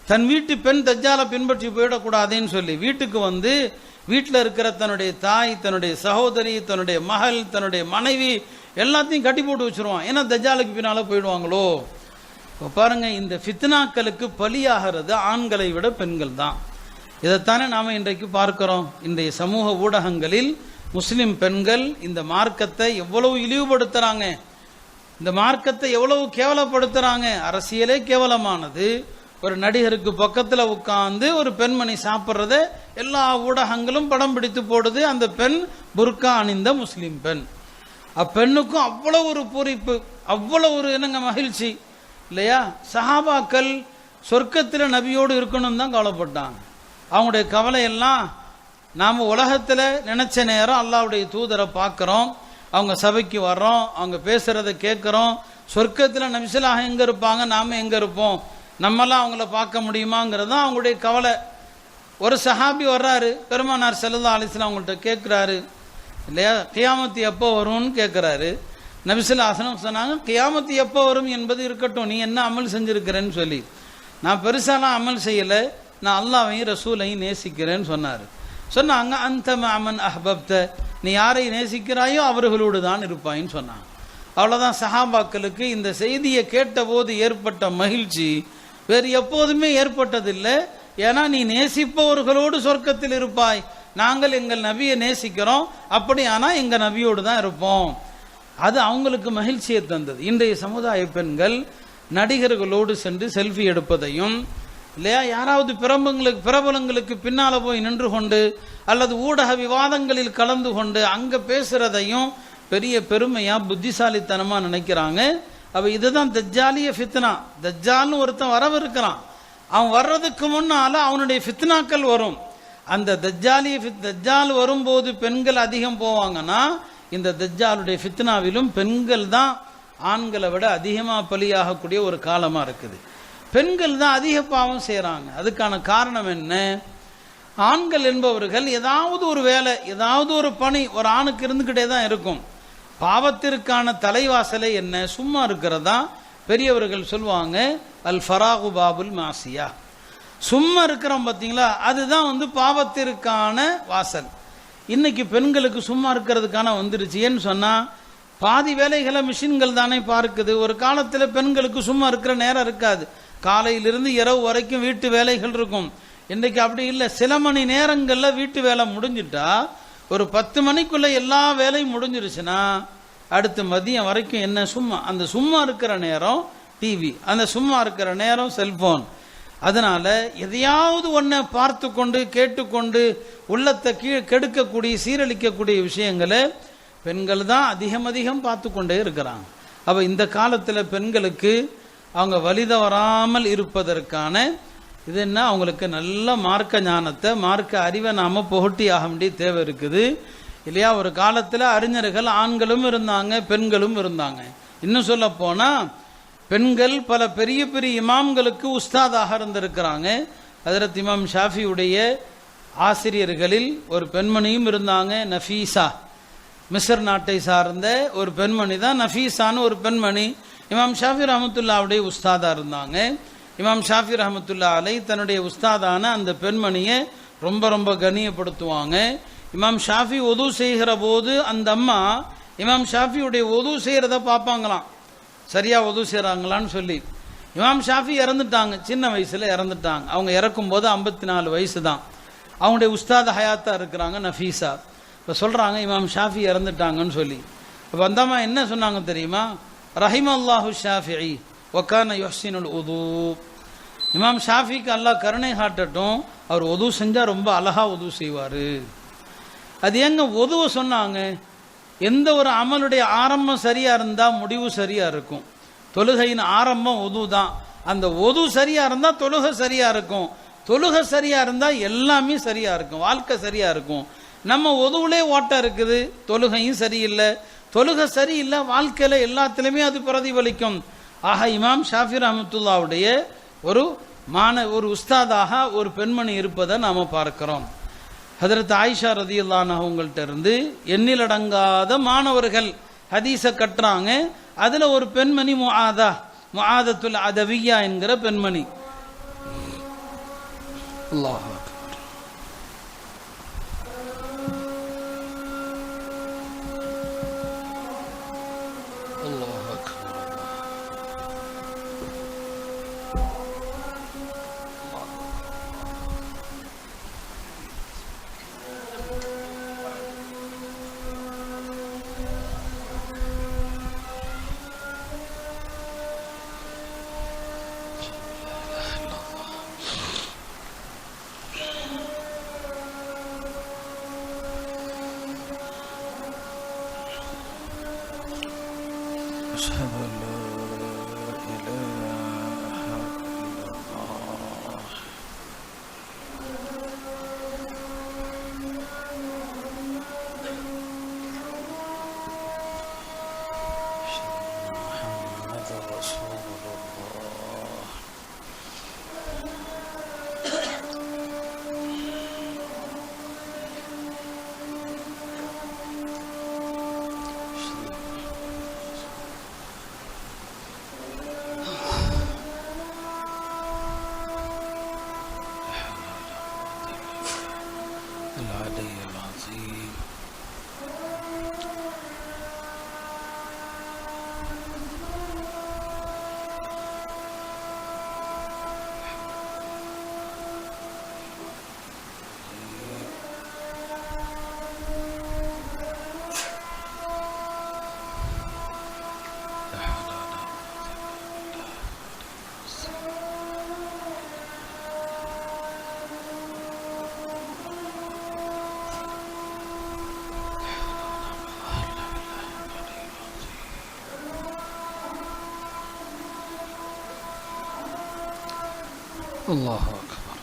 தன் வீட்டு பெண் தஜ்ஜாலை பின்பற்றி போயிடக்கூடாதுன்னு சொல்லி வீட்டுக்கு வந்து வீட்டில் இருக்கிற தன்னுடைய தாய் தன்னுடைய சகோதரி தன்னுடைய மகள் தன்னுடைய மனைவி எல்லாத்தையும் கட்டி போட்டு வச்சிருவான். ஏன்னா தஜ்ஜாலுக்கு பின்னால் போயிடுவாங்களோ. இப்போ பாருங்க இந்த ஃபித்னாக்களுக்கு பலியாகிறது ஆண்களை விட பெண்கள் தான். இதைத்தானே நாம் இன்றைக்கு பார்க்கிறோம். இன்றைய சமூக ஊடகங்களில் முஸ்லிம் பெண்கள் இந்த மார்க்கத்தை எவ்வளவு இழிவுபடுத்துறாங்க, இந்த மார்க்கத்தை எவ்வளவு கேவலப்படுத்துறாங்க. அரசியலே கேவலமானது. ஒரு நடிகருக்கு பக்கத்தில் உட்கார்ந்து ஒரு பெண்மணி சாப்பிட்றத எல்லா ஊடகங்களும் படம் பிடித்து போடுது. அந்த பெண் புர்கா அணிந்த முஸ்லிம் பெண். அப்பெண்ணுக்கும் அவ்வளவு ஒரு பூரிப்பு, அவ்வளவு ஒரு என்னங்க மகிழ்ச்சி இல்லையா. சஹாபாக்கள் சொர்க்கத்தில் நபியோடு இருக்கணும் தான் கவலைப்பட்டாங்க. அவங்களுடைய கவலை எல்லாம் நாம் உலகத்தில் நினைச்ச நேரம் அல்லாஹ்வுடைய தூதரை பார்க்குறோம், அவங்க சபைக்கு வர்றோம், அவங்க பேசுறத கேட்குறோம். சொர்க்கத்தில் நபிஸலாக எங்கே இருப்பாங்க, நாம் எங்கே இருப்போம், நம்மெல்லாம் அவங்கள பார்க்க முடியுமாங்கிறது தான் அவங்களுடைய கவலை. ஒரு சஹாபி வர்றாரு, பெருமானார் ஸல்லல்லாஹு அலைஹி வஸல்லம் அவங்கள்ட்ட கேட்குறாரு இல்லையா, கியாமத்து எப்போ வரும்னு கேட்குறாரு. நபிஸல்லாஹு அலைஹி வஸல்லம் சொன்னாங்க, கியாமத்து எப்போ வரும் என்பது இருக்கட்டும், நீ என்ன அமல் செஞ்சுருக்கிறேன்னு சொல்லி. நான் பெருசாலாம் அமல் செய்யலை, நான் அல்லாஹ்வையும் ரசூலையும் நேசிக்கிறேன்னு சொன்னார். சொன்னாங்க, அந்த அமன் அஹ்பப்த, நீ யாரை நேசிக்கிறாயோ அவர்களோடு தான் இருப்பாயின்னு சொன்னாங்க. அவ்வளோதான். சஹாபாக்களுக்கு இந்த செய்தியை கேட்டபோது ஏற்பட்ட மகிழ்ச்சி வேறு எப்போதுமே ஏற்பட்டதில்லை. ஏன்னா நீ நேசிப்பவர்களோடு சொர்க்கத்தில் இருப்பாய், நாங்கள் எங்கள் நபியை நேசிக்கிறோம், அப்படியானா எங்கள் நபியோடு தான் இருப்போம். அது அவங்களுக்கு மகிழ்ச்சியை தந்தது. இன்றைய சமுதாய பெண்கள் நடிகர்களோடு சென்று செல்ஃபி எடுப்பதையும், இல்லையா, யாராவது பிரபலங்களுக்கு பின்னால போய் நின்று கொண்டு அல்லது ஊடக விவாதங்களில் கலந்து கொண்டு அங்க பேசுறதையும் பெரிய பெருமையா புத்திசாலித்தனமா நினைக்கிறாங்க. அப்ப இதுதான் தஜ்ஜாலிய ஃபித்னா. தஜ்ஜால்னு ஒருத்தன் வரவிருக்கிறான், அவன் வர்றதுக்கு முன்னால அவனுடைய ஃபித்னாக்கள் வரும். அந்த தஜ்ஜால் வரும்போது பெண்கள் அதிகம் போவாங்கன்னா, இந்த தஜ்ஜாலுடைய ஃபித்னாவிலும் பெண்கள் தான் ஆண்களை விட அதிகமாக பலியாகக்கூடிய ஒரு காலமாக இருக்குது. பெண்கள் தான் அதிக பாவம் செய்கிறாங்க. அதுக்கான காரணம் என்ன? ஆண்கள் என்பவர்கள் ஏதாவது ஒரு வேலை, ஏதாவது ஒரு பணி ஒரு ஆணுக்கு இருந்துக்கிட்டே தான் இருக்கும். பாவத்திற்கான தலைவாசலை என்ன? சும்மா இருக்கிறதா. பெரியவர்கள் சொல்லுவாங்க, அல் ஃபராகு பாபுல் மாசியா. சும்மா இருக்கிறோம் பார்த்தீங்களா, அதுதான் பாவத்திற்கான வாசல். இன்னைக்கு பெண்களுக்கு சும்மா இருக்கிறதுக்கான வந்துருச்சு. ஏன்னு சொன்னால், பாதி வேலைகளை மிஷின்கள் தானே பார்க்குது. ஒரு காலத்தில் பெண்களுக்கு சும்மா இருக்கிற நேரம் இருக்காது. காலையிலிருந்து இரவு வரைக்கும் வீட்டு வேலைகள் இருக்கும். இன்றைக்கு அப்படி இல்லை. சில மணி நேரங்களில் வீட்டு வேலை முடிஞ்சிட்டா, ஒரு 10 மணிக்குள்ளே எல்லா வேலையும் முடிஞ்சிருச்சுன்னா அடுத்து மதியம் வரைக்கும் என்ன சும்மா. அந்த சும்மா இருக்கிற நேரம் டிவி, அந்த சும்மா இருக்கிற நேரம் செல்போன். அதனால எதையாவது ஒன்றை பார்த்து கொண்டு கேட்டுக்கொண்டு உள்ளத்தை கெடுக்கக்கூடிய சீரழிக்கக்கூடிய விஷயங்களை பெண்கள் தான் அதிகம் பார்த்து கொண்டே இருக்கிறாங்க. அப்போ இந்த காலத்தில் பெண்களுக்கு அவங்க வலிதவராமல் இருப்பதற்கான இது என்ன? அவங்களுக்கு நல்ல மார்க்க ஞானத்தை, மார்க்க அறிவை நாம புகட்டி ஆக வேண்டிய தேவை இருக்குது, இல்லையா? ஒரு காலத்தில் அறிஞர்கள் ஆண்களும் இருந்தாங்க, பெண்களும் இருந்தாங்க. இன்னும் சொல்ல போனா பெண்கள் பல பெரிய பெரிய இமாம்களுக்கு உஸ்தாதாக இருந்திருக்கிறாங்க. ஹஜ்ரத் இமாம் ஷாஃபியுடைய ஆசிரியர்களில் ஒரு பெண்மணியும் இருந்தாங்க, நஃபீசா. மிஸ்ர் நாட்டை சார்ந்த ஒரு பெண்மணி தான் நஃபீசான்னு ஒரு பெண்மணி. இமாம் ஷாஃபி ரஹமத்துல்லாவுடைய உஸ்தாதா இருந்தாங்க. இமாம் ஷாஃபி ரஹமத்துல்லா அலை தன்னுடைய உஸ்தாதான அந்த பெண்மணியை ரொம்ப கண்ணியப்படுத்துவாங்க. இமாம் ஷாஃபி ஒது செய்கிற போது அந்த அம்மா இமாம் ஷாஃபியுடைய ஒது செய்கிறத பார்ப்பாங்களாம், சரியா ஒது செய்கிறாங்களான்னு சொல்லி. இமாம் ஷாஃபி இறந்துட்டாங்க, சின்ன வயசுல இறந்துட்டாங்க. அவங்க இறக்கும் போது 54 வயசு தான். அவங்களுடைய உஸ்தாத ஹயாத்தா இருக்கிறாங்க நஃபீசா. இப்போ சொல்றாங்க இமாம் ஷாஃபி இறந்துட்டாங்கன்னு சொல்லி. அப்போ அந்த அம்மா என்ன சொன்னாங்க தெரியுமா? ரஹிமல்லாஹு ஷாஃபிஇ வகான யுஹ்சினுல் உது. இமாம் ஷாஃபிக்கு அல்லாஹ் கருணை காட்டட்டும், அவர் உது செஞ்சா ரொம்ப அழகா உது செய்வார். அது எங்க உதுவை சொன்னாங்க? எந்த ஒரு அமலுடைய ஆரம்பம் சரியா இருந்தா முடிவு சரியா இருக்கும். தொழுகையின் ஆரம்பம் உது தான். அந்த உது சரியா இருந்தா தொழுகை சரியா இருக்கும். தொழுகை சரியா இருந்தா எல்லாமே சரியா இருக்கும், வாழ்க்கை சரியா இருக்கும். நம்ம உதுவுலே ஓட்டம் இருக்குது, தொழுகையும் சரியில்லை. தொழுகை சரியில்லை, வாழ்க்கையில எல்லாத்திலுமே அது பிரதிபலிக்கும். ஆக இமாம் ஷாஃபி ரஹமத்துல்லாவுடைய ஒரு உஸ்தாதாக ஒரு பெண்மணி இருப்பதை நாம பார்க்கிறோம். ஹஜ்ரத் ஆயிஷா ரதியல்லாஹு அன்ஹா அவங்கள்ட்ட இருந்து எண்ணிலடங்காத மாணவர்கள் ஹதீஸை கட்டுறாங்க. அதுல ஒரு பெண்மணி முஆதத்துல் அதவியா என்கிற பெண்மணி. அல்லாஹ் الله أكبر.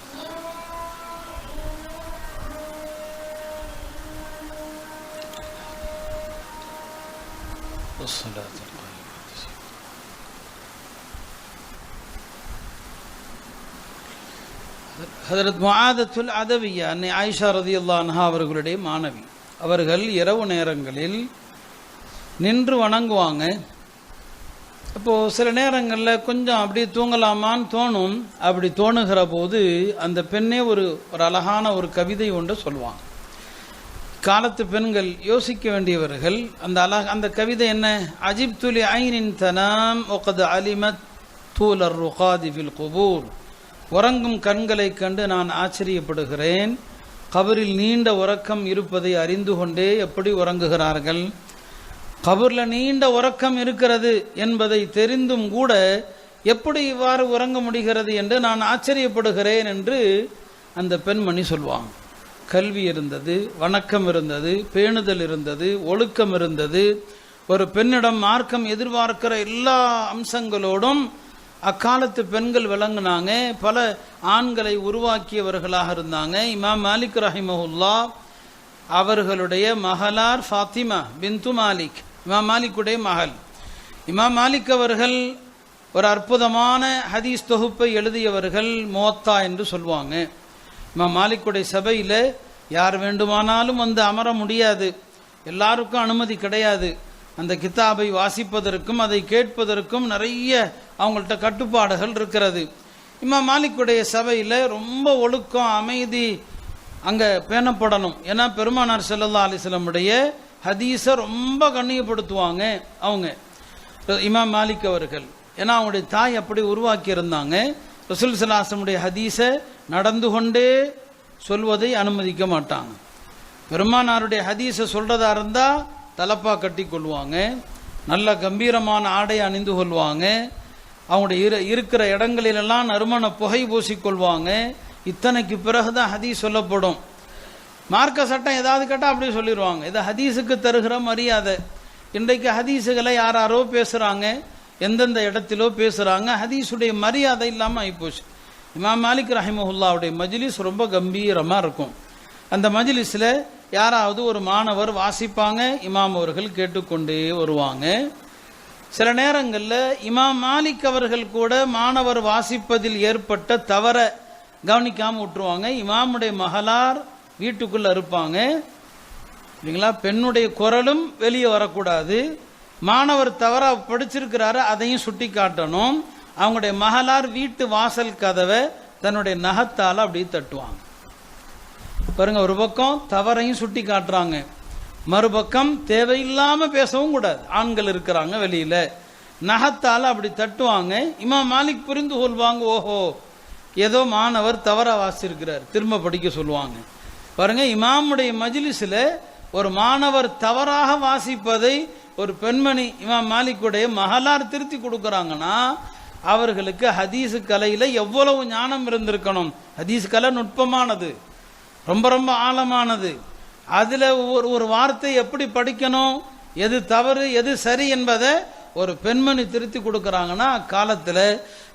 الصلاة ஹதரத் முஆதத்துல் அதவியா அன்னை ஆயிஷா ரலியல்லாஹு அன்ஹா அவர்களுடைய மாணவி. அவர்கள் இரவு நேரங்களில் நின்று வணங்குவாங்க. அப்போது சில நேரங்களில் கொஞ்சம் அப்படி தூங்கலாமான்னு தோணும். அப்படி தோணுகிற போது அந்த பெண்ணே ஒரு அழகான ஒரு கவிதை ஒன்று சொல்லுவாங்க. காலத்து பெண்கள் யோசிக்க வேண்டியவர்கள். அந்த கவிதை என்ன? அஜிப்துலி ஐனின் தனாம் ஒகது அலிமத் தூலர் ருகாதி ஃபில் குபூர். உறங்கும் கண்களை கண்டு நான் ஆச்சரியப்படுகிறேன். கபரில் நீண்ட உறக்கம் இருப்பதை அறிந்து கொண்டே எப்படி உறங்குகிறார்கள். கபரில் நீண்ட உறக்கம் இருக்கிறது என்பதை தெரிந்தும் கூட எப்படி இவ்வாறு உறங்க முடிகிறது என்று நான் ஆச்சரியப்படுகிறேன் என்று அந்த பெண்மணி சொல்வாங்க. கல்வி இருந்தது, வணக்கம் இருந்தது, பேணுதல் இருந்தது, ஒழுக்கம் இருந்தது. ஒரு பெண்ணிடம் மார்க்கம் எதிர்பார்க்கிற எல்லா அம்சங்களோடும் அக்காலத்து பெண்கள் விளங்குனாங்க. பல ஆண்களை உருவாக்கியவர்களாக இருந்தாங்க. இமாம் மாலிக் ரஹிமஹுல்லா அவர்களுடைய மகளார் ஃபாத்திமா பின்து மாலிக், இமாம் மாலிக்குடைய மகள். இமாம் மாலிக் அவர்கள் ஒரு அற்புதமான ஹதீஸ் தொகுப்பை எழுதியவர்கள், முவத்தா என்று சொல்லுவாங்க. இமாம் மாலிக்குடைய சபையில் யார் வேண்டுமானாலும் வந்து அமர முடியாது, எல்லாருக்கும் அனுமதி கிடையாது. அந்த கிதாபை வாசிப்பதற்கும் அதை கேட்பதற்கும் நிறைய அவங்கள்ட்ட கட்டுப்பாடுகள் இருக்கிறது. இமாம் மாலிக்குடைய சபையில் ரொம்ப ஒழுக்கம், அமைதி அங்கே பேணப்படணும். ஏன்னா பெருமானார் ஸல்லல்லாஹு அலைஹி வஸல்லமுடைய ஹதீஸை ரொம்ப கண்ணியப்படுத்துவாங்க அவங்க, இமாம் மாலிக் அவர்கள். ஏன்னா அவங்களுடைய தாய் அப்படி உருவாக்கி இருந்தாங்க. ரசூல் ஸல்லல்லாஹு அலைஹி வஸல்லமுடைய ஹதீஸை நடந்து கொண்டே சொல்வதை அனுமதிக்க மாட்டாங்க. பெருமானாருடைய ஹதீஸை சொல்றதா இருந்தால் தலப்பா கட்டி கொள்வாங்க, நல்ல கம்பீரமான ஆடை அணிந்து கொள்வாங்க, அவங்களுடைய இருக்கிற இடங்களிலெல்லாம் நறுமண புகை பூசிக்கொள்வாங்க. இத்தனைக்கு பிறகுதான் ஹதீஸ் சொல்லப்படும். மார்க்க சட்டம் ஏதாவது கேட்டால் அப்படியே சொல்லிடுவாங்க. இது ஹதீஸுக்கு தருகிற மரியாதை. இன்றைக்கு ஹதீஸுகளை யாராரோ பேசுகிறாங்க, எந்தெந்த இடத்திலோ பேசுகிறாங்க. ஹதீஸுடைய மரியாதை இல்லாமல் ஆகிப்போச்சு. இமாம் மாலிக் ரஹிமஹுல்லாவுடைய மஜ்லிஸ் ரொம்ப கம்பீரமாக இருக்கும். அந்த மஜ்லிஸில் யாராவது ஒரு மாணவர் வாசிப்பாங்க, இமாம் அவர்கள் கேட்டுக்கொண்டே வருவாங்க. சில நேரங்களில் இமாம் மாலிக் அவர்கள் கூட மாணவர் வாசிப்பதில் ஏற்பட்ட தவற கவனிக்காமல் விட்டுருவாங்க. இமாமுடைய மகளார் வீட்டுக்குள்ளே இருப்பாங்க இல்லைங்களா, பெண்ணுடைய குரலும் வெளியே வரக்கூடாது. மாணவர் தவறாக படிச்சிருக்கிறாரு, அதையும் சுட்டி காட்டணும். அவங்களுடைய மகளார் வீட்டு வாசல் கதவை தன்னுடைய நகத்தால் அப்படி தட்டுவாங்க. பாருங்க, ஒரு பக்கம் தவறையும் சுட்டி காட்டுறாங்க, மறுபக்கம் தேவையில்லாமல் பேசவும் கூடாது. ஆண்கள் இருக்கிறாங்க வெளியில, நகத்தால் அப்படி தட்டுவாங்க. இமாம் மாலிக் புரிந்து கொள்வாங்க, ஓஹோ ஏதோ மாணவர் தவறா வாசிச்சிருக்கிறார், திரும்ப படிக்க சொல்லுவாங்க. பாருங்க, இமாமுடைய மஜ்லிஸில் ஒரு மாணவர் தவறாக வாசிப்பதை ஒரு பெண்மணி இமாம் மாலிக்குடைய மகளார் திருத்தி கொடுக்குறாங்கன்னா அவர்களுக்கு ஹதீஸு கலையில் எவ்வளவு ஞானம் இருந்திருக்கணும். ஹதீஸ் கலை நுட்பமானது, ரொம்ப ரொம்ப ஆழமானது. அதில் ஒரு வார்த்தை எப்படி படிக்கணும், எது தவறு எது சரி என்பதை ஒரு பெண்மணி திருத்தி கொடுக்குறாங்கன்னா அக்காலத்தில்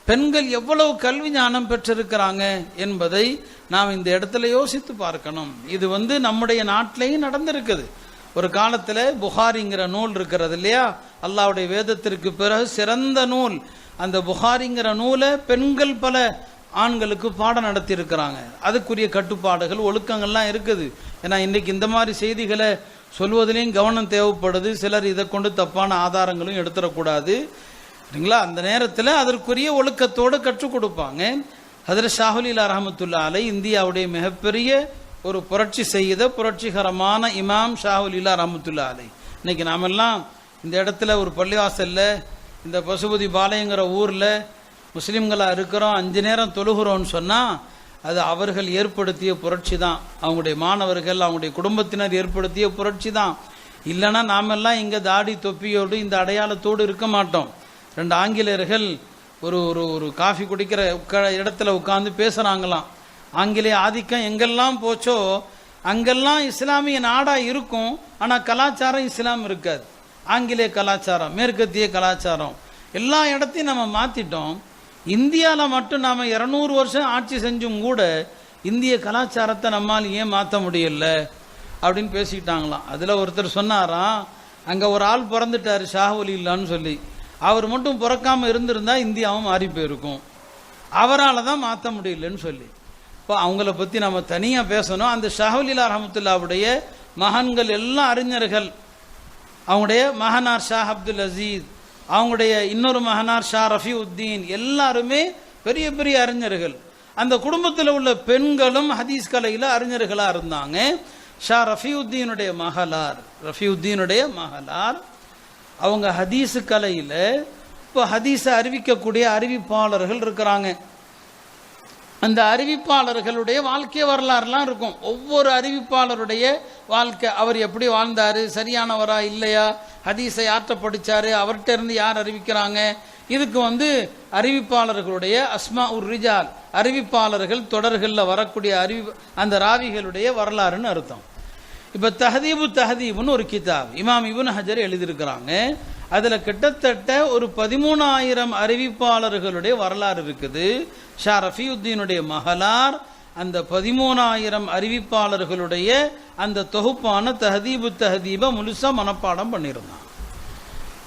பெண்கள் எவ்வளவு கல்வி ஞானம் பெற்றிருக்கிறாங்க என்பதை நாம் இந்த இடத்துல யோசித்து பார்க்கணும். இது நம்முடைய நாட்டிலையும் நடந்திருக்குது. ஒரு காலத்தில் புகாரிங்கிற நூல் இருக்கிறது இல்லையா, அல்லாஹ்வுடைய வேதத்திற்கு பிறகு சிறந்த நூல். அந்த புகாரிங்கிற நூலை பெண்கள் பல ஆண்களுக்கு பாடம் நடத்தி இருக்கிறாங்க. அதுக்குரிய கட்டுப்பாடுகள் ஒழுக்கங்கள்லாம் இருக்குது. ஏன்னா இன்றைக்கி இந்த மாதிரி செய்திகளை சொல்வதிலையும் கவனம் தேவைப்படுது. சிலர் இதை கொண்டு தப்பான ஆதாரங்களும் எடுத்துடக்கூடாது சரிங்களா. அந்த நேரத்தில் அதற்குரிய ஒழுக்கத்தோடு கற்றுக் கொடுப்பாங்க. ஹதரத் ஷாஹுலீலா ரஹமத்துல்லாஹி அலைஹி இந்தியாவுடைய மிகப்பெரிய ஒரு புரட்சி செய்த புரட்சிகரமான இமாம் ஷாஹுலீலா ரஹமத்துல்லாஹி அலைஹி. இன்னைக்கு நாமெல்லாம் இந்த இடத்துல ஒரு பள்ளிவாசலில் இந்த பசுபதி பாளையங்கிற ஊரில் முஸ்லீம்களாக இருக்கிறோம், 5 நேரம் தொழுகிறோன்னு சொன்னால் அது அவர்கள் ஏற்படுத்திய புரட்சி தான். அவங்களுடைய மாணவர்கள் அவங்களுடைய குடும்பத்தினர் ஏற்படுத்திய புரட்சி தான். இல்லைன்னா நாமெல்லாம் இங்கே தாடி தொப்பியோடு இந்த அடையாளத்தோடு இருக்க மாட்டோம். 2 ஆங்கிலேயர்கள் ஒரு ஒரு ஒரு காஃபி குடிக்கிற இடத்துல உட்காந்து பேசுகிறாங்களாம். ஆங்கிலேய ஆதிக்கம் எங்கெல்லாம் போச்சோ அங்கெல்லாம் இஸ்லாமிய நாடாக இருக்கும், ஆனால் கலாச்சாரம் இஸ்லாம் இருக்காது. ஆங்கிலேய கலாச்சாரம், மேற்கத்திய கலாச்சாரம் எல்லா இடத்தையும் நம்ம மாற்றிட்டோம். இந்தியாவில் மட்டும் நாம் 200 வருஷம் ஆட்சி செஞ்சும் கூட இந்திய கலாச்சாரத்தை நம்மால் ஏன் மாற்ற முடியல அப்படின்னு பேசிக்கிட்டாங்களாம். அதில் ஒருத்தர் சொன்னாராம், அங்கே ஒரு ஆள் பிறந்துட்டார் ஷாஹ்வலி இல்லான்னு சொல்லி, அவர் மட்டும் பிறக்காமல் இருந்திருந்தா இந்தியாவும் மாறி போயிருக்கும், அவரால் தான் மாற்ற முடியலன்னு சொல்லி. இப்போ அவங்கள பற்றி நம்ம தனியாக பேசணும். அந்த ஷாஹ்வலில்லா ரஹ்மத்துல்லாவுடைய மகன்கள் எல்லாம் அறிஞர்கள். அவங்களுடைய மகனார் ஷா அப்துல் அசீஸ், அவங்களுடைய இன்னொரு மகனார் ஷா ரஃபியுத்தீன், எல்லாருமே பெரிய பெரிய அறிஞர்கள். அந்த குடும்பத்தில் உள்ள பெண்களும் ஹதீஸ் கலையில் அறிஞர்களாக இருந்தாங்க. ஷா ரஃபியுத்தீனுடைய மகளார் அவங்க ஹதீஸு கலையில் இப்போ ஹதீஸை அறிவிக்கக்கூடிய அறிவிப்பாளர்கள் இருக்கிறாங்க. அந்த அறிவிப்பாளர்களுடைய வாழ்க்கை வரலாறுலாம் இருக்கும். ஒவ்வொரு அறிவிப்பாளருடைய வாழ்க்கை, அவர் எப்படி வாழ்ந்தார், சரியானவரா இல்லையா, ஹதீஸை யார்கிட்ட படித்தார், அவர்கிட்ட இருந்து யார் அறிவிக்கிறாங்க, இதுக்கு அறிவிப்பாளர்களுடைய அஸ்மா உர் ரிஜால், அறிவிப்பாளர்கள் தொடர்களில் வரக்கூடிய அந்த ராவிகளுடைய வரலாறுன்னு அர்த்தம். இப்போ தஹதீபுன்னு ஒரு கிதாப் இமாம் இப்னு ஹஜர் எழுதியிருக்கிறாங்க. அதில் கிட்டத்தட்ட ஒரு 13,000 அறிவிப்பாளர்களுடைய வரலாறு இருக்குது. ஷா ரஃபியுத்தீனுடைய மகளார் அந்த 13,000 அறிவிப்பாளர்களுடைய அந்த தொகுப்பான தஹதீபை முழுசா மனப்பாடம் பண்ணியிருந்தான்.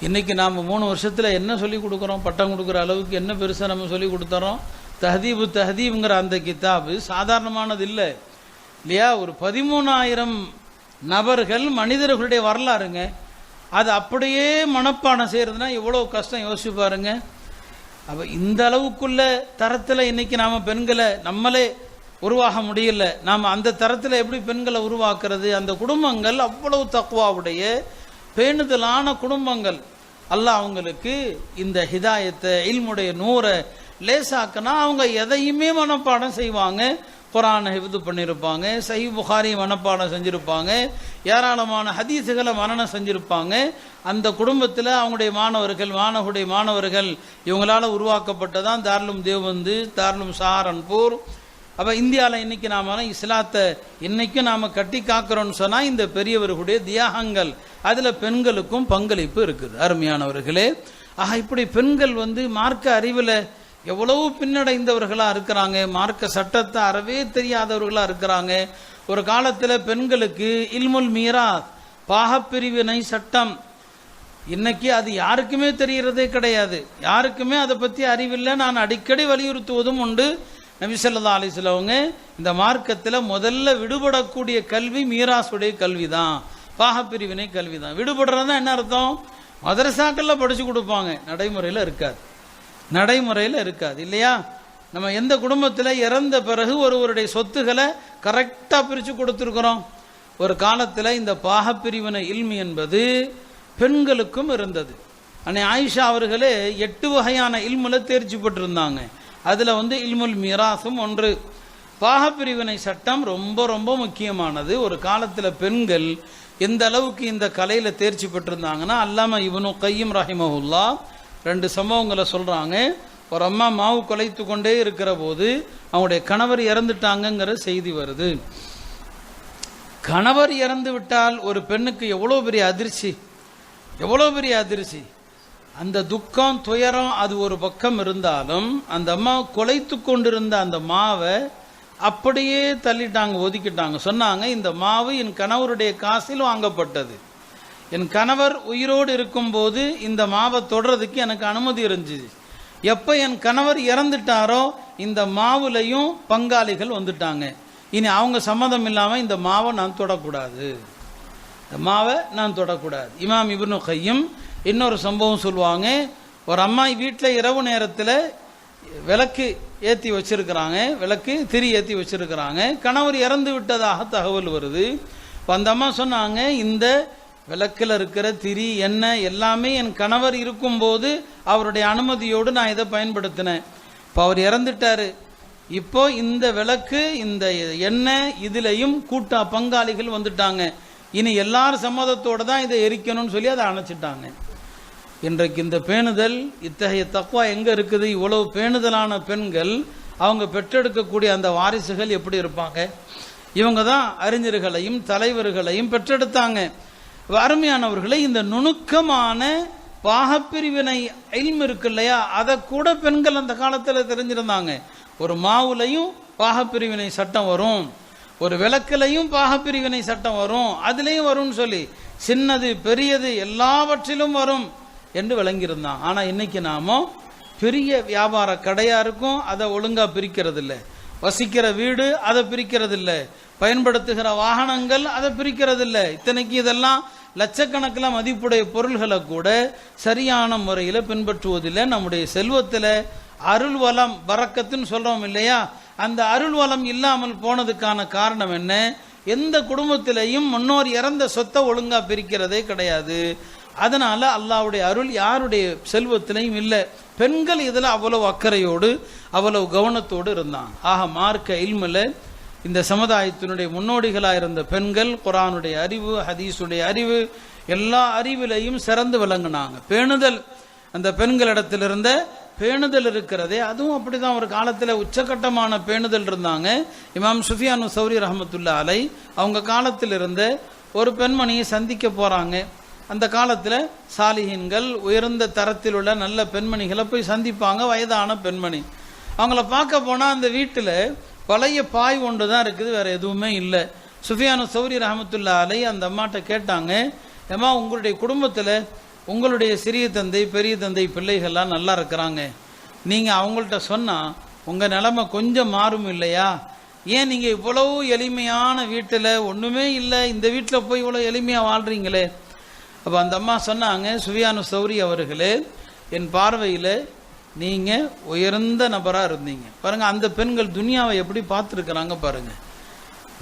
இன்னைக்கு நாம் 3 வருஷத்தில் என்ன சொல்லி கொடுக்குறோம், பட்டம் கொடுக்குற அளவுக்கு என்ன பெருசாக நம்ம சொல்லி கொடுத்துறோம். தஹதீபுங்கிற அந்த கிதாபு சாதாரணமானது இல்லை இல்லையா. ஒரு 13,000 நபர்கள் மனிதர்களுடைய வரலாறுங்க. அது அப்படியே மனப்பாடம் செய்யறதுனா எவ்வளோ கஷ்டம் யோசிச்சு பாருங்க. அப்போ இந்த அளவுக்குள்ள தரத்தில் இன்னைக்கு நாம் பெண்களை நம்மளே உருவாக முடியல. நாம் அந்த தரத்தில் எப்படி பெண்களை உருவாக்குறது? அந்த குடும்பங்கள் அவ்வளவு தக்வாவுடைய பேணுதலான குடும்பங்கள். அல்லாஹ் அவங்களுக்கு இந்த ஹிதாயத்தை இல்முடைய நூரை லேசாக்குனா அவங்க எதையுமே மனப்பாடம் செய்வாங்க. குர்ஆனை ஹிஃப்து பண்ணியிருப்பாங்க, சஹீஹ் புகாரி மனப்பாடம் செஞ்சுருப்பாங்க, ஏராளமான ஹதீஸுகளை மனனம் செஞ்சுருப்பாங்க. அந்த குடும்பத்தில் அவங்களுடைய மாணவர்கள் இவங்களால் உருவாக்கப்பட்டதான் தாருலும் தேவந்து, தாருலும் சஹாரன்பூர். அப்போ இந்தியாவில் இன்றைக்கி நாம் இஸ்லாத்தை இன்றைக்கும் நாம் கட்டி காக்கிறோன்னு சொன்னால் இந்த பெரியவர்களுடைய தியாகங்கள், அதில் பெண்களுக்கும் பங்களிப்பு இருக்குது. அருமையானவர்களே, இப்படி பெண்கள் மார்க்க அறிவில் எவ்வளவு பின்னடைந்தவர்களாக இருக்கிறாங்க, மார்க்க சட்டத்தை அறவே தெரியாதவர்களாக இருக்கிறாங்க. ஒரு காலத்தில் பெண்களுக்கு இல்முல் மீராத், பாகப்பிரிவினை சட்டம், இன்னைக்கு அது யாருக்குமே தெரிகிறதே கிடையாது, யாருக்குமே அதை பற்றி அறிவில்லை. நான் அடிக்கடி வலியுறுத்துவதும் உண்டு. நபி ஸல்லல்லாஹு அலைஹி வஸல்லம் இந்த மார்க்கத்தில் முதல்ல விடுபடக்கூடிய கல்வி மீராசுடைய கல்வி தான், பாகப்பிரிவினை கல்வி தான். விடுபடுறதா என்ன அர்த்தம்? மதரசாக்களில் படித்து கொடுப்பாங்க, நடைமுறையில் இருக்காது இல்லையா. நம்ம எந்த குடும்பத்தில் இறந்த பிறகு ஒருவருடைய சொத்துக்களை கரெக்டாக பிரித்து கொடுத்துருக்குறோம். ஒரு காலத்தில் இந்த பாகப்பிரிவினை இல்மி என்பது பெண்களுக்கும் இருந்தது. அன்னை ஆயிஷா அவர்களே 8 வகையான இல்முல தேர்ச்சி பெற்றிருந்தாங்க. அதில் இல்முல் மீராசும் ஒன்று. பாகப்பிரிவினை சட்டம் ரொம்ப ரொம்ப முக்கியமானது. ஒரு காலத்தில் பெண்கள் எந்த அளவுக்கு இந்த கலையில் தேர்ச்சி பெற்றிருந்தாங்கன்னா, அல்லாமா இப்னு கையிம் ரஹிமஹுல்லா 2 சம்பவங்களை சொல்கிறாங்க. ஒரு அம்மா மாவு குலைத்து கொண்டே இருக்கிற போது அவங்களுடைய கணவர் இறந்துட்டாங்கங்கிற செய்தி வருது. கணவர் இறந்து விட்டால் ஒரு பெண்ணுக்கு எவ்வளோ பெரிய அதிர்ச்சி, அந்த துக்கம் துயரம் அது ஒரு பக்கம் இருந்தாலும், அந்த அம்மா குலைத்து கொண்டிருந்த அந்த மாவை அப்படியே தள்ளிட்டாங்க, ஒதுக்கிட்டாங்க. சொன்னாங்க, இந்த மாவு என் கணவருடைய காசில் வாங்கப்பட்டது, என் கணவர் உயிரோடு இருக்கும்போது இந்த மாவை தொடுறதுக்கு எனக்கு அனுமதி இருந்துச்சு. எப்போ என் கணவர் இறந்துட்டாரோ இந்த மாவுலையும் பங்காளிகள் வந்துட்டாங்க, இனி அவங்க சம்மதம் இல்லாமல் இந்த மாவை நான் தொடக்கூடாது. இமாம் இப்னு கையிம் இன்னொரு சம்பவம் சொல்லுவாங்க. ஒரு அம்மா வீட்டில் இரவு நேரத்தில் விளக்கு ஏற்றி வச்சிருக்கிறாங்க, திரி ஏற்றி வச்சிருக்கிறாங்க. கணவர் இறந்து விட்டதாக தகவல் வருது. அந்த அம்மா சொன்னாங்க, இந்த விளக்கில் இருக்கிற திரி எண்ணெய் எல்லாமே என் கணவர் இருக்கும்போது அவருடைய அனுமதியோடு நான் இதை பயன்படுத்தினேன். இப்போ அவர் இறந்துட்டாரு, இப்போ இந்த விளக்கு இந்த எண்ணெய் இதுலையும் பங்காளிகள் வந்துட்டாங்க, இனி எல்லாரும் சம்மதத்தோடு தான் இதை எரிக்கணும்னு சொல்லி அதை அணைச்சிட்டாங்க. இன்றைக்கு இந்த பேணுதல், இத்தகைய தக்வா எங்கே இருக்குது? இவ்வளவு பேணுதலான பெண்கள், அவங்க பெற்றெடுக்கக்கூடிய அந்த வாரிசுகள் எப்படி இருப்பாங்க? இவங்க தான் அறிஞர்களையும் தலைவர்களையும் பெற்றெடுத்தாங்க. அருமையானவர்களை, இந்த நுணுக்கமான பாகப்பிரிவினை இல்மு இருக்கு இல்லையா, அதை கூட பெண்கள் அந்த காலத்தில் தெரிஞ்சிருந்தாங்க. ஒரு மாவுலையும் பாகப்பிரிவினை சட்டம் வரும், ஒரு விளக்கிலையும் பாகப்பிரிவினை சட்டம் வரும், அதுலேயும் வரும்னு சொல்லி சின்னது பெரியது எல்லாவற்றிலும் வரும் என்று விளங்கியிருந்தான். ஆனால் இன்னைக்கு நாம பெரிய வியாபார கடையா இருக்கும், அதை ஒழுங்கா பிரிக்கிறது இல்லை. வசிக்கிற வீடு அதை பிரிக்கிறது இல்லை. பயன்படுத்துகிற வாகனங்கள் அதை பிரிக்கிறது இல்லை. இத்தனைக்கு இதெல்லாம் லட்சக்கணக்கில் மதிப்புடைய பொருள்களை கூட சரியான முறையில் பின்பற்றுவதில்லை. நம்முடைய செல்வத்தில் அருள் வளம் பரக்கத்துன்னு சொல்றோம் இல்லையா, அந்த அருள் வளம் இல்லாமல் போனதுக்கான காரணம் என்ன? எந்த குடும்பத்திலையும் முன்னோர் இறந்த சொத்தை ஒழுங்கா பிரிக்கிறதே கிடையாது. அதனால அல்லாஹ்வுடைய அருள் யாருடைய செல்வத்திலையும் இல்லை. பெண்கள் இதில் அவ்வளவு அக்கறையோடு அவ்வளவு கவனத்தோடு இருந்தாங்க. ஆக மார்க்க இல்மில் இந்த சமுதாயத்தினுடைய முன்னோடிகளாக இருந்த பெண்கள் குர்ஆனுடைய அறிவு, ஹதீஸுடைய அறிவு, எல்லா அறிவிலையும் சிறந்து விளங்கினாங்க. பேணுதல், அந்த பெண்களிடத்தில் இருந்த பேணுதல் இருக்கிறதே, அதுவும் அப்படிதான். ஒரு காலத்தில் உச்சகட்டமான பேணுதல் இருந்தாங்க. இமாம் சுஃபியானு சௌரி ரஹமத்துல்லாஹி அலைஹி அவங்க காலத்தில் இருந்த ஒரு பெண்மணியை சந்திக்க போறாங்க. அந்த காலத்தில் சாலிஹீன்கள், உயர்ந்த தரத்தில் உள்ள நல்ல பெண்மணிகளை போய் சந்திப்பாங்க. வயதான பெண்மணி, அவங்கள பார்க்க போனால் அந்த வீட்டில் பழைய பாய் ஒன்று தான் இருக்குது, வேற எதுவுமே இல்லை. சுஃபியானு சௌரி ரஹமத்துல்லாஹி அலைஹி அந்த அம்மாட்ட கேட்டாங்க, ஏம்மா உங்களுடைய குடும்பத்தில் உங்களுடைய சிறிய தந்தை பெரிய தந்தை பிள்ளைகள்லாம் நல்லா இருக்கிறாங்க, நீங்கள் அவங்கள்ட்ட சொன்னால் உங்கள் நிலைமை கொஞ்சம் மாறும் இல்லையா? ஏன் நீங்கள் இவ்வளவு எளிமையான வீட்டில் ஒன்றுமே இல்லை, இந்த வீட்டில் போய் இவ்வளோ எளிமையாக வாழ்கிறீங்களே? அப்போ அந்த அம்மா சொன்னாங்க, சுஃபியானு சௌரி அவர்களே, என் பார்வையில் நீங்கள் உயர்ந்த நபராக இருந்தீங்க. பாருங்கள், அந்த பெண்கள் துனியாவை எப்படி பார்த்துருக்குறாங்க பாருங்கள்.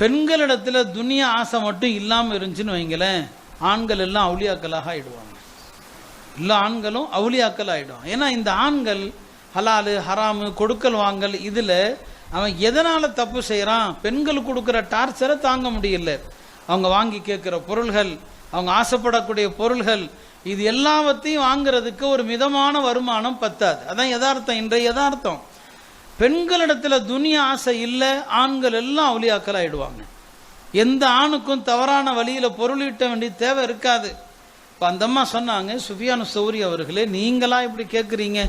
பெண்களிடத்தில் துனியா ஆசை மட்டும் இல்லாமல் இருந்துச்சுன்னு வைங்களேன், ஆண்கள் எல்லாம் அவுலியாக்களாக ஆகிடுவாங்க. எல்லா ஆண்களும் அவுலியாக்கள் ஆகிடும். ஏன்னா இந்த ஆண்கள் ஹலாலு ஹராமு கொடுக்கல் வாங்கல் இதில் அவன் எதனால் தப்பு செய்கிறான்? பெண்கள் கொடுக்குற டார்ச்சரை தாங்க முடியல. அவங்க வாங்கி கேட்குற பொருள்கள், அவங்க ஆசைப்படக்கூடிய பொருள்கள், இது எல்லாவற்றையும் வாங்கிறதுக்கு ஒரு மிதமான வருமானம் பத்தாது. அதான் யதார்த்தம், இன்றைய யதார்த்தம். பெண்களிடத்தில் துனியா ஆசை இல்லை, ஆண்கள் எல்லாம் அவுலியாக்கள் ஆகிடுவாங்க. எந்த ஆணுக்கும் தவறான வழியில் பொருளீட்ட வேண்டிய தேவை இருக்காது. இப்போ அந்த அம்மா சொன்னாங்க, சுஃபியானு சௌரி அவர்களே, நீங்களா இப்படி கேட்குறீங்க?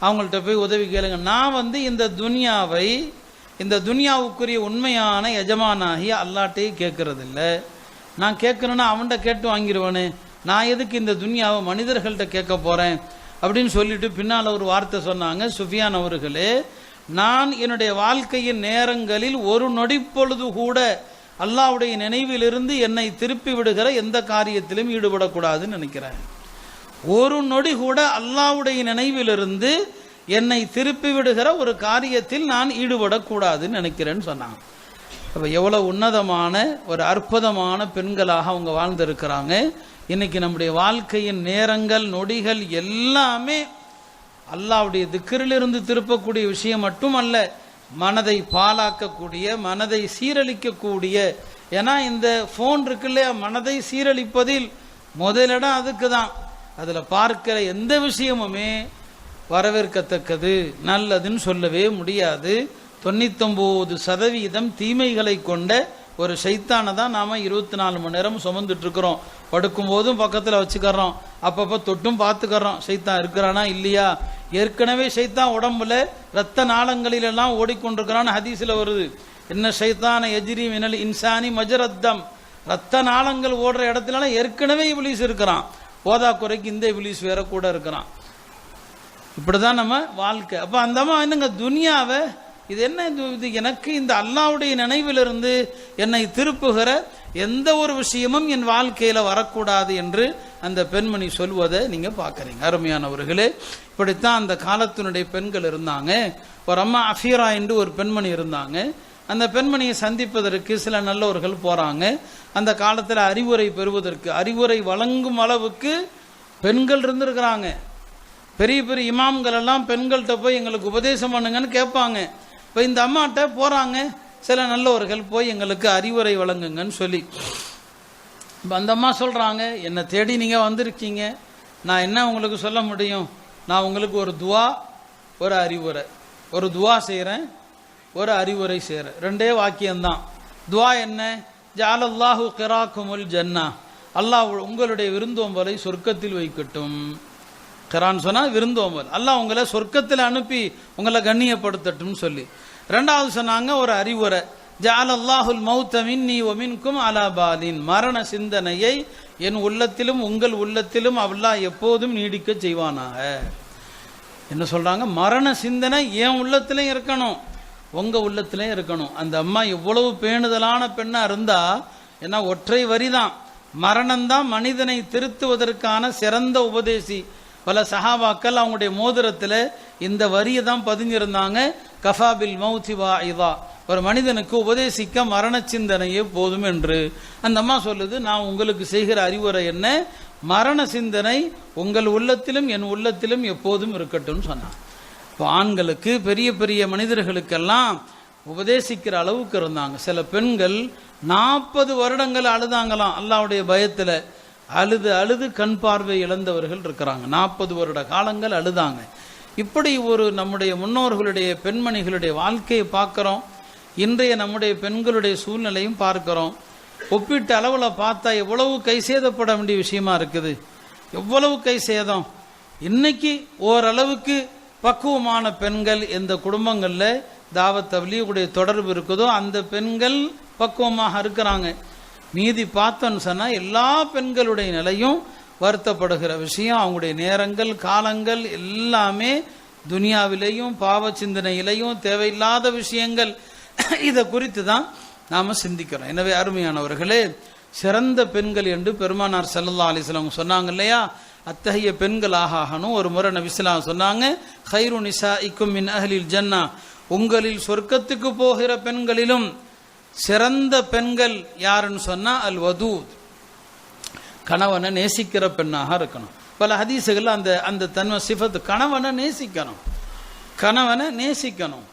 அவங்கள்ட்ட போய் உதவி கேளுங்க. நான் இந்த துனியாவை, இந்த துனியாவுக்குரிய உண்மையான எஜமானாகி அல்லாட்டையே கேட்கறதில்ல. நான் கேட்கணுன்னா அவன்கிட்ட கேட்டு வாங்கிடுவேனே, நான் எதுக்கு இந்த துனியாவை மனிதர்கள்ட்ட கேட்க போகிறேன் அப்படின்னு சொல்லிட்டு பின்னால் ஒரு வார்த்தை சொன்னாங்க, சுஃபியான் அவர்களே, நான் என்னுடைய வாழ்க்கையின் நேரங்களில் ஒரு நொடி பொழுது கூட அல்லாஹ்வுடைய நினைவிலிருந்து என்னை திருப்பி விடுகிற எந்த காரியத்திலும் ஈடுபடக்கூடாதுன்னு நினைக்கிறேன். ஒரு நொடி கூட அல்லாஹ்வுடைய நினைவிலிருந்து என்னை திருப்பி விடுகிற ஒரு காரியத்தில் நான் ஈடுபடக்கூடாதுன்னு நினைக்கிறேன்னு சொன்னாங்க. அப்போ எவ்வளோ உன்னதமான ஒரு அற்புதமான பெண்களாக அவங்க வாழ்ந்திருக்கிறாங்க. இன்னைக்கு நம்முடைய வாழ்க்கையின் நேரங்கள் நொடிகள் எல்லாமே அல்லாஹ்வுடைய திக்ரிலிருந்து திருப்பக்கூடிய விஷயம் மட்டுமல்ல, மனதை பாலாக்கக்கூடிய, மனதை சீரழிக்கக்கூடிய. ஏன்னா இந்த ஃபோன் இருக்கு இல்லையா, மனதை சீரழிப்பதில் முதலிடம் அதுக்கு தான். அதில் பார்க்கிற எந்த விஷயமுமே வரவேற்கத்தக்கது, நல்லதுன்னு சொல்லவே முடியாது. 99% தீமைகளை கொண்ட ஒரு சைத்தானை தான் நாம் 24 மணி நேரம் சுமந்துட்டு இருக்கிறோம். படுக்கும் போதும் பக்கத்தில் வச்சுக்கிறோம், அப்பப்போ தொட்டும் பார்த்துக்கிறோம் சைத்தான் இருக்கிறானா இல்லையா. ஏற்கனவே சைத்தான் உடம்புல இரத்த நாளங்களிலெல்லாம் ஓடிக்கொண்டிருக்கிறான்னு ஹதீஸில் வருது. என்ன சைத்தான எஜ்ரி மினல் இன்சானி மஜரத்தம், ரத்த நாளங்கள் ஓடுற இடத்துலலாம் ஏற்கனவே இப்லீஸ் இருக்கிறான். போதா குறைக்கு இந்த இப்லீஸ் வேற கூட இருக்கிறான். இப்படிதான் நம்ம வாழ்க்கை. அப்போ அந்த அம்மா என்னங்க துனியாவை, இது என்ன இது, எனக்கு இந்த அல்லாஹ்வுடைய நினைவிலிருந்து என்னை திருப்புகிற எந்த ஒரு விஷயமும் என் வாழ்க்கையில வரக்கூடாது என்று அந்த பெண்மணி சொல்வதை நீங்க பார்க்குறீங்க. அருமையானவர்களே, இப்படித்தான் அந்த காலத்தினுடைய பெண்கள் இருந்தாங்க. ஒரு அம்மா அஃபீரா என்று ஒரு பெண்மணி இருந்தாங்க. அந்த பெண்மணியை சந்திப்பதற்கு சில நல்லவர்கள் போறாங்க. அந்த காலத்தில் அறிவுரை பெறுவதற்கு, அறிவுரை வழங்கும் அளவுக்கு பெண்கள் இருந்திருக்கிறாங்க. பெரிய பெரிய இமாம்கள் எல்லாம் பெண்கள்கிட்ட போய் எங்களுக்கு உபதேசம் பண்ணுங்கன்னு கேட்பாங்க. இப்போ இந்த அம்மாட்ட போகிறாங்க சில நல்லவர்கள், போய் எங்களுக்கு அறிவுரை வழங்குங்கன்னு சொல்லி. அந்த அம்மா சொல்கிறாங்க, என்னை தேடி நீங்கள் வந்திருக்கீங்க, நான் என்ன உங்களுக்கு சொல்ல முடியும்? நான் உங்களுக்கு ஒரு துவா, ஒரு அறிவுரை, ஒரு துவா செய்கிறேன், ஒரு அறிவுரை செய்கிறேன். ரெண்டே வாக்கியம்தான். துவா என்ன? ஜஅலல்லாஹு கிராக்குமுல் ஜன்னா, அல்லாஹ் உங்களுடைய விருந்தோம்பலை சொர்க்கத்தில் வைக்கட்டும். கிரான் சொன்னால் விருந்தோம்பல், அல்லாஹ் உங்களை சொர்க்கத்தில் அனுப்பி உங்களை கண்ணியப்படுத்தட்டும் சொல்லி. ரெண்டாவது சொன்னாங்க ஒரு அறிவுரை, ஜஅலல்லாஹுல் மௌத மின்னி வ மின்கும் அலா பாலின், மரண சிந்தனையை என் உள்ளத்திலும் உங்கள் உள்ளத்திலும் அல்லாஹ் எப்போதும் நீடிக்க செய்வானாக. என்ன சொல்றாங்க? மரண சிந்தனை என் உள்ளத்திலையும் இருக்கணும், உங்க உள்ளத்திலையும் இருக்கணும். அந்த அம்மா எவ்வளவு பேணுதலான பெண்ணா இருந்தா, ஏன்னா ஒற்றை வரிதான், மரணம்தான் மனிதனை திருத்துவதற்கான சிறந்த உபதேசி. பல சஹாபாக்கள் அவங்களுடைய மோதிரத்தில் இந்த வரியை தான் பதிஞ்சிருந்தாங்க, கஃபாபில் மௌதி வாஇதா, ஒரு மனிதனுக்கு உபதேசிக்க மரண சிந்தனையே போதும் என்று. அந்த அம்மா சொல்லுது, நான் உங்களுக்கு செய்கிற அறிவுரை என்ன? மரண சிந்தனை உங்கள் உள்ளத்திலும் என் உள்ளத்திலும் எப்போதும் இருக்கட்டும் சொன்னான். இப்போ ஆண்களுக்கு, பெரிய பெரிய மனிதர்களுக்கெல்லாம் உபதேசிக்கிற அளவுக்கு இருந்தாங்க. சில பெண்கள் 40 வருடங்கள் அழுதாங்களாம் அல்லாஹ்வுடைய பயத்தில். அழுது அழுது கண் பார்வை இழந்தவர்கள் இருக்கிறாங்க. 40 வருட காலங்கள் அழுதாங்க. இப்படி ஒரு நம்முடைய முன்னோர்களுடைய பெண்மணிகளுடைய வாழ்க்கையை பார்க்குறோம். இன்றைய நம்முடைய பெண்களுடைய சூழ்நிலையும் பார்க்கிறோம். ஒப்பிட்ட அளவில் பார்த்தா எவ்வளவு கை சேதப்பட வேண்டிய விஷயமா இருக்குது, எவ்வளவு கை சேதம். இன்னைக்கு ஓரளவுக்கு பக்குவமான பெண்கள் எந்த குடும்பங்களில் தாவத் தப்லீகுடைய தொடர்பு இருக்குதோ அந்த பெண்கள் பக்குவமாக இருக்கிறாங்க. மீதி பார்த்தோன்னு சொன்னால் எல்லா பெண்களுடைய நிலையும் வருத்தப்படுகிற விஷயம். அவங்களுடைய நேரங்கள், காலங்கள் எல்லாமே துனியாவிலேயும் பாவ சிந்தனையிலையும் தேவையில்லாத விஷயங்கள். இதை குறித்து தான் நாம் சிந்திக்கிறோம். எனவே அருமையானவர்களே, சிறந்த பெண்கள் என்று பெருமானார் ஸல்லல்லாஹு அலைஹி வஸல்லம் சொன்னாங்க இல்லையா? அத்தகைய பெண்கள் ஆகணும். ஒரு முறை நபி ஸல்லல்லாஹு அலைஹி வஸல்லம் சொன்னாங்க, கைரு நிசாஇக்கும் மின் அஹ்லில் ஜன்னா, உங்களில் சொர்க்கத்துக்கு போகிற பெண்களிலும் சிறந்த பெண்கள் யாருன்னு சொன்னா அல் வதூத், கணவனை நேசிக்கிற பெண்ணாக இருக்கணும். பல ஹதீஸுகள் அந்த அந்த தன்மை சிஃபத்து, கணவனை நேசிக்கணும், கணவனை நேசிக்கணும்.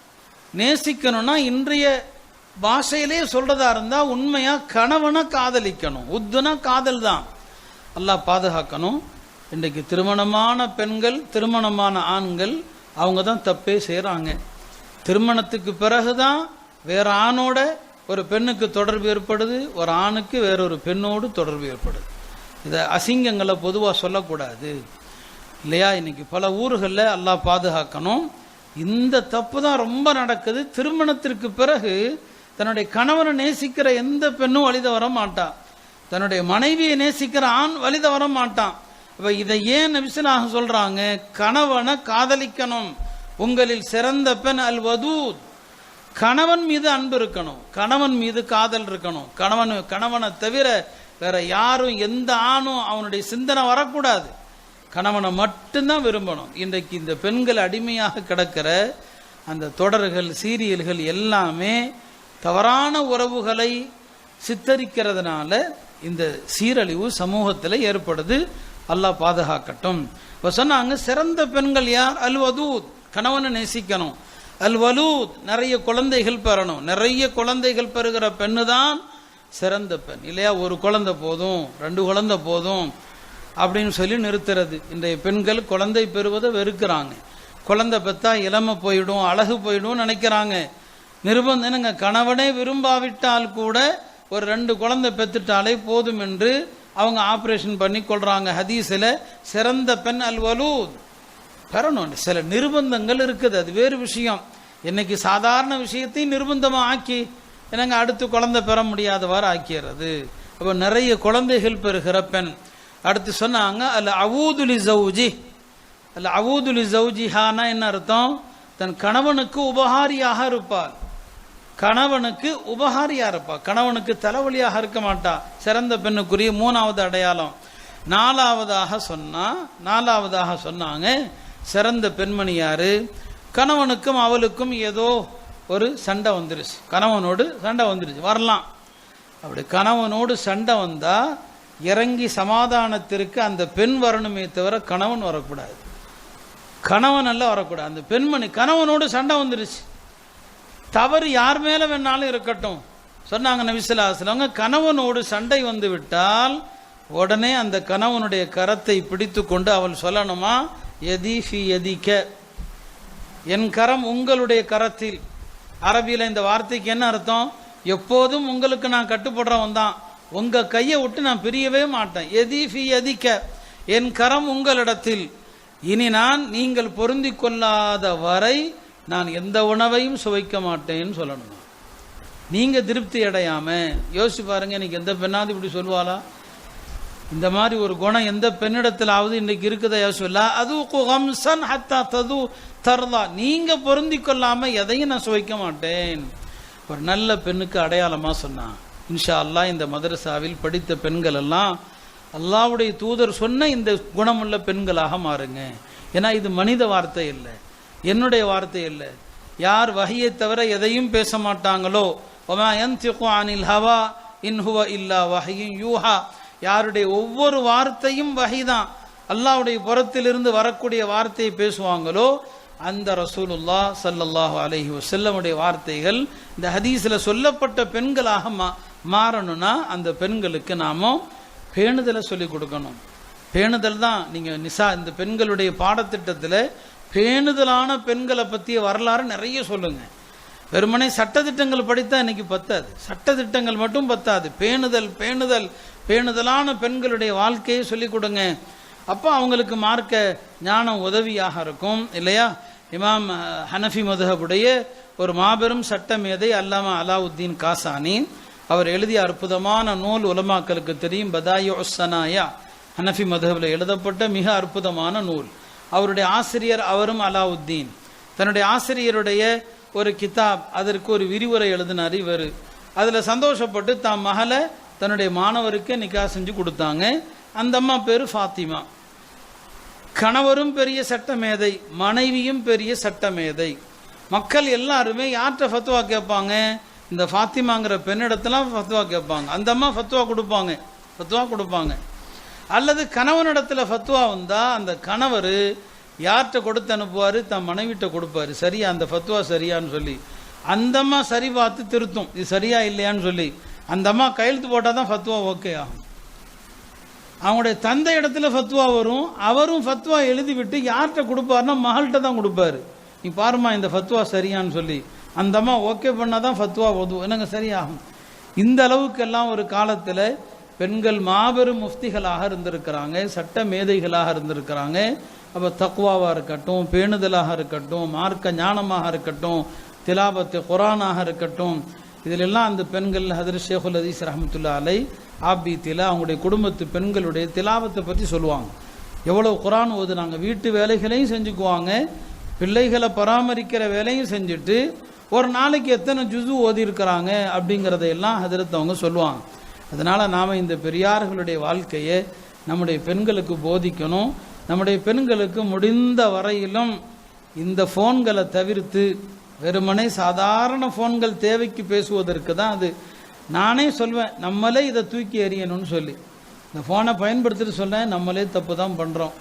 நேசிக்கணும்னா இன்றைய பாஷையிலே சொல்றதா இருந்தா உண்மையா கணவனை காதலிக்கணும். உத்துனா காதல் தான். அல்லாஹ் பாதுகாக்கணும். இன்றைக்கு திருமணமான பெண்கள், திருமணமான ஆண்கள் அவங்க தான் தப்பே செய்கிறாங்க. திருமணத்துக்கு பிறகுதான் வேற ஆணோட ஒரு பெண்ணுக்கு தொடர்பு ஏற்படுது, ஒரு ஆணுக்கு வேறொரு பெண்ணோடு தொடர்பு ஏற்படுது. இதை அசிங்கங்களை பொதுவாக சொல்லக்கூடாது இல்லையா? இன்னைக்கு பல ஊர்களில் அல்லாஹ் பாதுகாக்கணும். இந்த தப்பு தான் ரொம்ப நடக்குது. திருமணத்திற்கு பிறகு தன்னுடைய கணவனை நேசிக்கிற எந்த பெண்ணும் வழித வர மாட்டான், தன்னுடைய மனைவியை நேசிக்கிற ஆண் வழித வர மாட்டான். இப்போ இதை ஏன் நபி ஸல்லல்லாஹு சொல்றாங்க? கணவனை காதலிக்கணும். உங்களில் சிறந்த பெண் அல் வதூத், கணவன் மீது அன்பு இருக்கணும், கணவன் மீது காதல் இருக்கணும். கணவனை தவிர வேற யாரும் எந்த ஆணும் அவனுடைய சிந்தனை வரக்கூடாது. கணவனை மட்டும்தான் விரும்பணும். இன்றைக்கு இந்த பெண்கள் அடிமையாக கிடக்கிற அந்த தொடர்கள், சீரியல்கள் எல்லாமே தவறான உறவுகளை சித்தரிக்கிறதுனால இந்த சீரழிவு சமூகத்தில் ஏற்படுது. அல்லாஹ் பாதுகாக்கட்டும். இப்போ சொன்னாங்க சிறந்த பெண்கள் யார்? அல் வதூத், கணவனை நேசிக்கணும். அல் வலூத், நிறைய குழந்தைகள் பெறணும். நிறைய குழந்தைகள் பெறுகிற பெண்ணு தான் சிறந்த பெண் இல்லையா? ஒரு குழந்தை போதும், 2 குழந்தை போதும் அப்படின்னு சொல்லி நிறுத்துறது. இன்றைய பெண்கள் குழந்தை பெறுவதை வெறுக்கிறாங்க. குழந்தை பெற்றா இளமை போயிடும், அழகு போயிடும் நினைக்கிறாங்க. நிர்பந்தங்க, கணவனே விரும்பாவிட்டால் கூட ஒரு 2 குழந்தை பெற்றுட்டாலே போதும் என்று அவங்க ஆப்ரேஷன் பண்ணி கொள்றாங்க. ஹதீஸில் சிறந்த பெண் அல் வலூத் பெறணும். சில நிர்பந்தங்கள் இருக்குது, அது வேறு விஷயம். இன்னைக்கு சாதாரண விஷயத்தையும் நிர்பந்தமாக ஆக்கி என்னங்க அடுத்து குழந்தை பெற முடியாதவாறு ஆக்கிறது. அப்போ நிறைய குழந்தைகள் பெறுகிற பெண். அடுத்து சொன்னாங்க அல் அஊதுலி ஜௌஜி, அல் அஊதுலி ஜௌஜிஹானா என்ன அர்த்தம்? தன் கணவனுக்கு உபகாரியாக இருப்பாள், கணவனுக்கு உபகாரியா இருப்பா, கணவனுக்கு தலைவலியாக இருக்க மாட்டா. சிறந்த பெண்ணுக்குரிய 3வது அடையாளம். நாலாவதாக சொன்னாங்க சிறந்த பெண்மணி யாரு? கணவனுக்கும் அவளுக்கும் ஏதோ ஒரு சண்டை வந்துருச்சு, கணவனோடு சண்டை வந்துருச்சு, வரலாம். அப்படி கணவனோடு சண்டை வந்தா இறங்கி சமாதானத்திற்கு அந்த பெண் வரணுமே தவிர கணவன் வரக்கூடாது. கணவன் எல்லாம் வரக்கூடாது. அந்த பெண்மணி கணவனோடு சண்டை வந்துருச்சு, தவறு யார் மேல வேணாலும் இருக்கட்டும், சொன்னாங்க நபி ஸல்லல்லாஹு அலைஹி வஸல்லம், கணவனோடு சண்டை வந்து விட்டால் உடனே அந்த கணவனுடைய கரத்தை பிடித்து கொண்டு அவள் சொல்லணுமா, யதி ஃபி யதிக, என் கரம் உங்களுடைய கரத்தில். அரபியில் இந்த வார்த்தைக்கு என்ன அர்த்தம்? எப்போதும் உங்களுக்கு நான் கட்டுப்படுறவன் தான், உங்க கையை விட்டு நான் பிரியவே மாட்டேன். யதி ஃபி யதிக, என் கரம் உங்களிடத்தில். இனி நான் நீங்கள் பொருந்தி கொள்ளாத வரை நான் எந்த உணவையும் சுவைக்க மாட்டேன்னு சொல்லணும். நீங்க திருப்தி அடையாம யோசிச்சு பாருங்க, இன்னைக்கு எந்த பெண்ணாவது இப்படி சொல்வாளா? இந்த மாதிரி ஒரு குணம் எந்த பெண்ணிடத்திலாவது இன்னைக்கு இருக்குதா? யோசிச்சா அது ஹம்சன் ஹத்தா தது தர்லா, நீங்க பொருந்தி கொள்ளாம எதையும் நான் சுவைக்க மாட்டேன். ஒரு நல்ல பெண்ணுக்கு அடையாளமா சொன்னான். இன்ஷா அல்லாஹ் இந்த மதரசாவில் படித்த பெண்கள் எல்லாம் அல்லாஹ்வுடைய தூதர் சொன்ன இந்த குணமுள்ள பெண்களாக மாறுங்க. ஏன்னா இது மனித வார்த்தை இல்லை, என்னுடைய வார்த்தை இல்லை. யார் வஹியை தவிர எதையும் பேச மாட்டாங்களோ, வமா யன்திகு அனில் ஹவா இன் ஹுவ இல்லா வஹியுன் யூஹா, யாருடைய ஒவ்வொரு வார்த்தையும் வஹிதான், அல்லாஹ்வுடைய புறத்திலிருந்து வரக்கூடிய வார்த்தையை பேசுவாங்களோ அந்த ரசூலுல்லாஹ் ஸல்லல்லாஹு அலைஹி வஸல்லமுடைய வார்த்தைகள் இந்த ஹதீஸ்ல சொல்லப்பட்ட பெண்களாக மாறணும்னா அந்த பெண்களுக்கு நாம பேணுதலை சொல்லிக் கொடுக்கணும். பேணுதல் தான். நீங்க நிசா இந்த பெண்களுடைய பாடத்திட்டத்தில் பேணுதலான பெண்களை பற்றிய வரலாறு நிறைய சொல்லுங்க. வெறுமனே சட்டத்திட்டங்கள் படித்தா இன்னைக்கு பத்தாது, சட்டத்திட்டங்கள் மட்டும் பத்தாது. பேணுதல் பேணுதல் பேணுதலான பெண்களுடைய வாழ்க்கையை சொல்லிக் கொடுங்க. அப்போ அவங்களுக்கு மார்க்க ஞானம் உதவியாக இருக்கும் இல்லையா? இமாம் ஹனஃபி மதுஹபுடைய ஒரு மாபெரும் சட்ட மேதை அல்லாமா அலாவுத்தீன் காசானி, அவர் எழுதிய அற்புதமான நூல் உலமாக்களுக்கு தெரியும், பதாயு ஸனாயா, ஹனஃபி மதுஹபில் எழுதப்பட்ட மிக அற்புதமான நூல். அவருடைய ஆசிரியர் அவரும் அலாவுத்தீன். தன்னுடைய ஆசிரியருடைய ஒரு கிதாப், அதற்கு ஒரு விரிவுரை எழுதினார் இவர். அதில் சந்தோஷப்பட்டு தாம் மகளை தன்னுடைய மாணவருக்கு நிக்கா செஞ்சு கொடுத்தாங்க. அந்த அம்மா பேரு ஃபாத்திமா. கணவரும் பெரிய சட்ட மேதை, மனைவியும் பெரிய சட்ட மேதை. மக்கள் எல்லாருமே யார்கிட்ட ஃபத்வா கேட்பாங்க? இந்த ஃபாத்திமாங்கிற பெண்ணிடத்தெல்லாம் ஃபத்வா கேட்பாங்க. அந்த அம்மா ஃபத்வா கொடுப்பாங்க. அல்லது கணவனிடத்தில் ஃபத்வா வந்தா அந்த கணவர் யார்கிட்ட கொடுத்து அனுப்புவார்? தன் மனைவிட்ட கொடுப்பாரு. சரியா அந்த ஃபத்வா சரியான்னு சொல்லி அந்த அம்மா சரி பார்த்து திருத்தும், இது சரியா இல்லையான்னு சொல்லி. அந்த அம்மா கையெழுத்து போட்டால் தான் ஃபத்வா ஓகே ஆகும். அவங்களுடைய தந்தை இடத்துல ஃபத்வா வரும், அவரும் ஃபத்வா எழுதி விட்டு யார்கிட்ட கொடுப்பாருன்னா மகள்கிட்ட தான் கொடுப்பாரு. நீ பாருமா இந்த ஃபத்வா சரியான்னு சொல்லி அந்த அம்மா ஓகே பண்ணாதான் ஃபத்வா ஓதுவோம், என்னங்க சரியாகும். இந்த அளவுக்கெல்லாம் ஒரு காலத்தில் பெண்கள் மாபெரும் முஃப்திகளாக இருந்திருக்கிறாங்க, சட்ட மேதைகளாக இருந்திருக்கிறாங்க. அப்போ தக்வாவாக இருக்கட்டும், பேணுதலாக இருக்கட்டும், மார்க்க ஞானமாக இருக்கட்டும், திலாபத்து குரானாக இருக்கட்டும், இதிலெல்லாம் அந்த பெண்கள் ஹதரத் ஷேகுல் ஹதீஸ் ரஹ்மத்துல்லாஹி அலைஹி ஆபீத்தில் அவங்களுடைய குடும்பத்து பெண்களுடைய திலாவத்தை பற்றி சொல்லுவாங்க. எவ்வளோ குரான் ஓதுனாங்க, வீட்டு வேலைகளையும் செஞ்சுக்குவாங்க, பிள்ளைகளை பராமரிக்கிற வேலையும் செஞ்சுட்டு ஒரு நாளைக்கு எத்தனை ஜுஸு ஓதி இருக்கிறாங்க அப்படிங்கிறதையெல்லாம் ஹதரத் அவங்க சொல்லுவாங்க. அதனால் நாம் இந்த பெரியார்களுடைய வாழ்க்கையை நம்முடைய பெண்களுக்கு போதிக்கணும். நம்முடைய பெண்களுக்கு முடிந்த வரையிலும் இந்த ஃபோன்களை தவிர்த்து வெறுமனே சாதாரண ஃபோன்கள் தேவைக்கு பேசுவதற்கு தான் அது. நானே சொல்வேன் நம்மளே இதை தூக்கி எறியணும்னு சொல்லி. இந்த ஃபோனை பயன்படுத்திட்டு சொல்லேன் நம்மளே தப்பு தான் பண்ணுறோம்.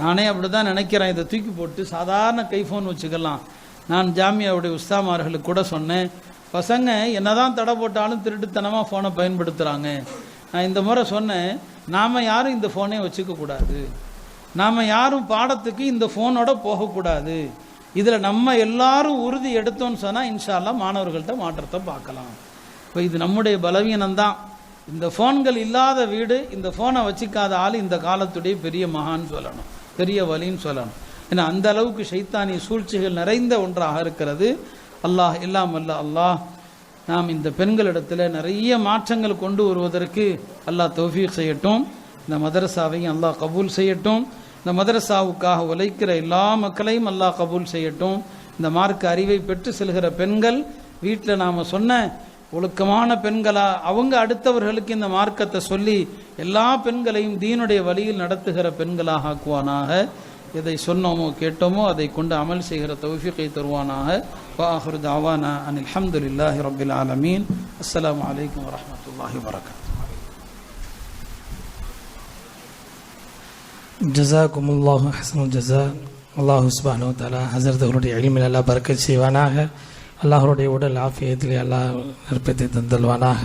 நானே அப்படி தான் நினைக்கிறேன். இதை தூக்கி போட்டு சாதாரண கைஃபோன் வச்சுக்கலாம். நான் ஜாமியாவுடைய உஸ்தாமார்களுக்கு கூட சொன்னேன், பசங்க என்னதான் தடை போட்டாலும் திருட்டுத்தனமாக ஃபோனை பயன்படுத்துகிறாங்க. நான் இந்த முறை சொன்னேன், நாம் யாரும் இந்த ஃபோனே வச்சுக்கக்கூடாது, நாம் யாரும் பாடத்துக்கு இந்த ஃபோனோட போகக்கூடாது. இதில் நம்ம எல்லாரும் உறுதி எடுத்தோன்னு சொன்னால் இன்ஷா அல்லாஹ் மாணவர்கள்ட்ட மாற்றத்தை பார்க்கலாம். இப்போ இது நம்முடைய பலவீனம்தான். இந்த ஃபோன்கள் இல்லாத வீடு, இந்த ஃபோனை வச்சுக்காத ஆள் இந்த காலத்துடைய பெரிய மகான்னு சொல்லணும், பெரிய வலின்னு சொல்லணும். ஏன்னா அந்த அளவுக்கு ஷைத்தானிய சூழ்ச்சிகள் நிறைந்த ஒன்றாக இருக்கிறது. அல்லாஹ் எல்லாம் அல்ல அல்லாஹ் நாம் இந்த பெண்களிடத்தில் நிறைய மாற்றங்கள் கொண்டு வருவதற்கு அல்லாஹ் தௌஃபீக் செய்யட்டும். இந்த மதரசாவையும் அல்லாஹ் கபூல் செய்யட்டும். இந்த மதரசாவுக்காக உழைக்கிற எல்லா மக்களையும் அல்லாஹ் கபூல் செய்யட்டும். இந்த மார்க்க அறிவை பெற்று செல்கிற பெண்கள் வீட்டில் நாம் சொன்ன ஒழுக்கமான பெண்களா அவங்க அடுத்தவர்களுக்கு இந்த மார்க்கத்தை சொல்லி எல்லா பெண்களையும் தீனுடைய வழியில் நடத்துகிற பெண்களாக ஆக்குவானாக. எதை சொன்னோமோ கேட்டோமோ அதை கொண்டு அமல் செய்கிற தௌஃபீகை தருவானாக. வஆஹிரு தஅவானா அனில் ஹம்துலில்லாஹி ரப்பில் ஆலமீன். அஸ்ஸலாமு அலைக்கும் வரஹ்மத்துல்லாஹி வபரகாத்துஹு. ஜஸாக்குமுல்லாஹு அஹ்ஸனல் ஜஸா. அல்லாஹ் சுப்ஹானஹு வ தஆலா ஹஸரத் அவருடைய இல்மில் அல்லாஹ் பரக்கத் செய்வானாக. அல்லாஹ்வுடைய உடல் ஆஃபியத்திலே அல்லாஹ் நிற்பத்தை தந்தல்வானாக.